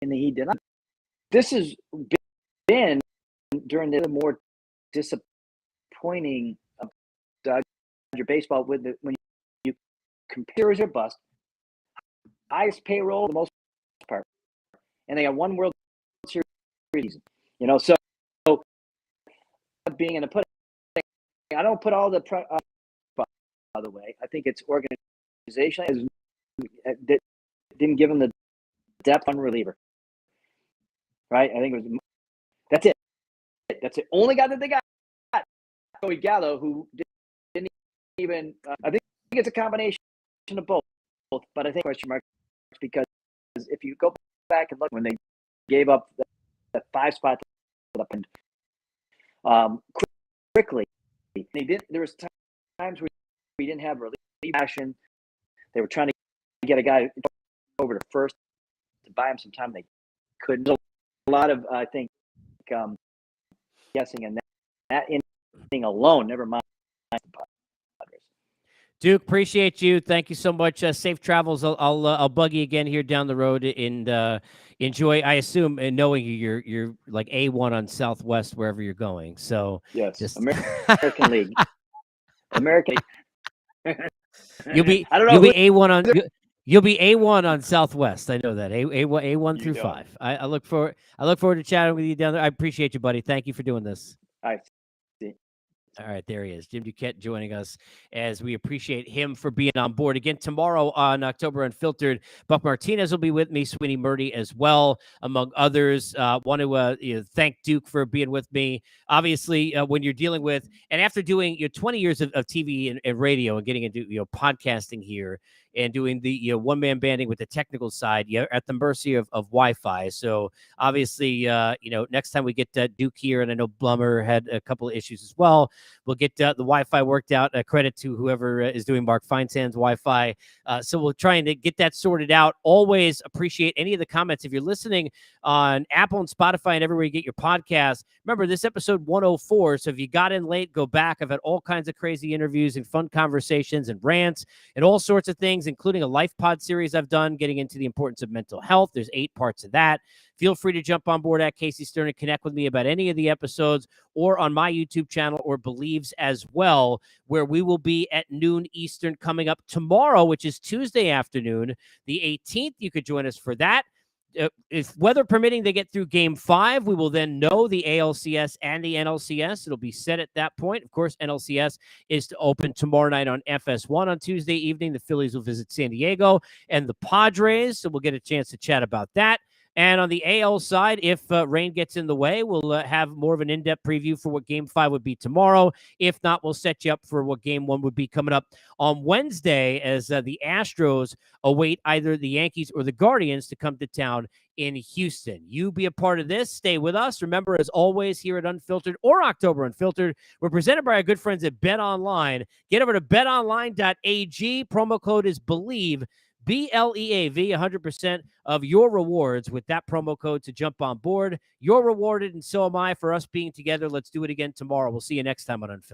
he did not. This has been during the more disappointing Dodger baseball when you compare as your bust, highest payroll for the most part, and they got one World Series. So being in a put, I don't put all the by the way. I think it's organization that didn't give them the depth on reliever. Right? I think it was that's it. That's the only guy that they got. Joey Gallo, who didn't even. I think it's a combination of both. But I think question mark because if you go back and look when they gave up that 5 spot up and quickly, they did. There was times where we didn't have relief action. They were trying to get a guy over to first to buy him some time. They couldn't. There's a lot of I think guessing, and that inning alone, never mind. Duke, appreciate you. Thank you so much. Safe travels. I'll bug you again here down the road and enjoy. I assume, and knowing you, you're like A1 on Southwest wherever you're going. So yes, just American League. American. You'll be A1 on. You'll be A1 on Southwest. I know that A1 through 5. I look forward to chatting with you down there. I appreciate you, buddy. Thank you for doing this. All right. All right, there he is, Jim Duquette joining us as we appreciate him for being on board. Again, tomorrow on October Unfiltered, Buck Martinez will be with me, Sweeney Murdy as well, among others. Want to thank Duke for being with me. Obviously, when you're dealing with, and after doing 20 years of TV and radio and getting into podcasting here, and doing the one-man banding with the technical side, you're at the mercy of Wi-Fi. So obviously, next time we get Duke here, and I know Blummer had a couple of issues as well, we'll get the Wi-Fi worked out. Credit to whoever is doing Mark Feinstein's Wi-Fi. So we'll try and get that sorted out. Always appreciate any of the comments. If you're listening on Apple and Spotify and everywhere you get your podcast, remember this episode 104. So if you got in late, go back. I've had all kinds of crazy interviews and fun conversations and rants and all sorts of things, including a life pod series I've done getting into the importance of mental health. There's 8 parts of that. Feel free to jump on board at Casey Stern and connect with me about any of the episodes or on my YouTube channel or Believes as well, where we will be at noon Eastern coming up tomorrow, which is Tuesday afternoon, the 18th. You could join us for that. If weather permitting, they get through Game 5, we will then know the ALCS and the NLCS. It'll be set at that point. Of course, NLCS is to open tomorrow night on FS1 on Tuesday evening. The Phillies will visit San Diego and the Padres, so we'll get a chance to chat about that. And on the AL side, if rain gets in the way, we'll have more of an in-depth preview for what Game 5 would be tomorrow. If not, we'll set you up for what Game 1 would be coming up on Wednesday as the Astros await either the Yankees or the Guardians to come to town in Houston. You be a part of this. Stay with us. Remember, as always, here at Unfiltered or October Unfiltered, we're presented by our good friends at BetOnline. Get over to betonline.ag. Promo code is BELIEVE. BLEAV, 100% of your rewards with that promo code to jump on board. You're rewarded, and so am I for us being together. Let's do it again tomorrow. We'll see you next time on Unfiltered.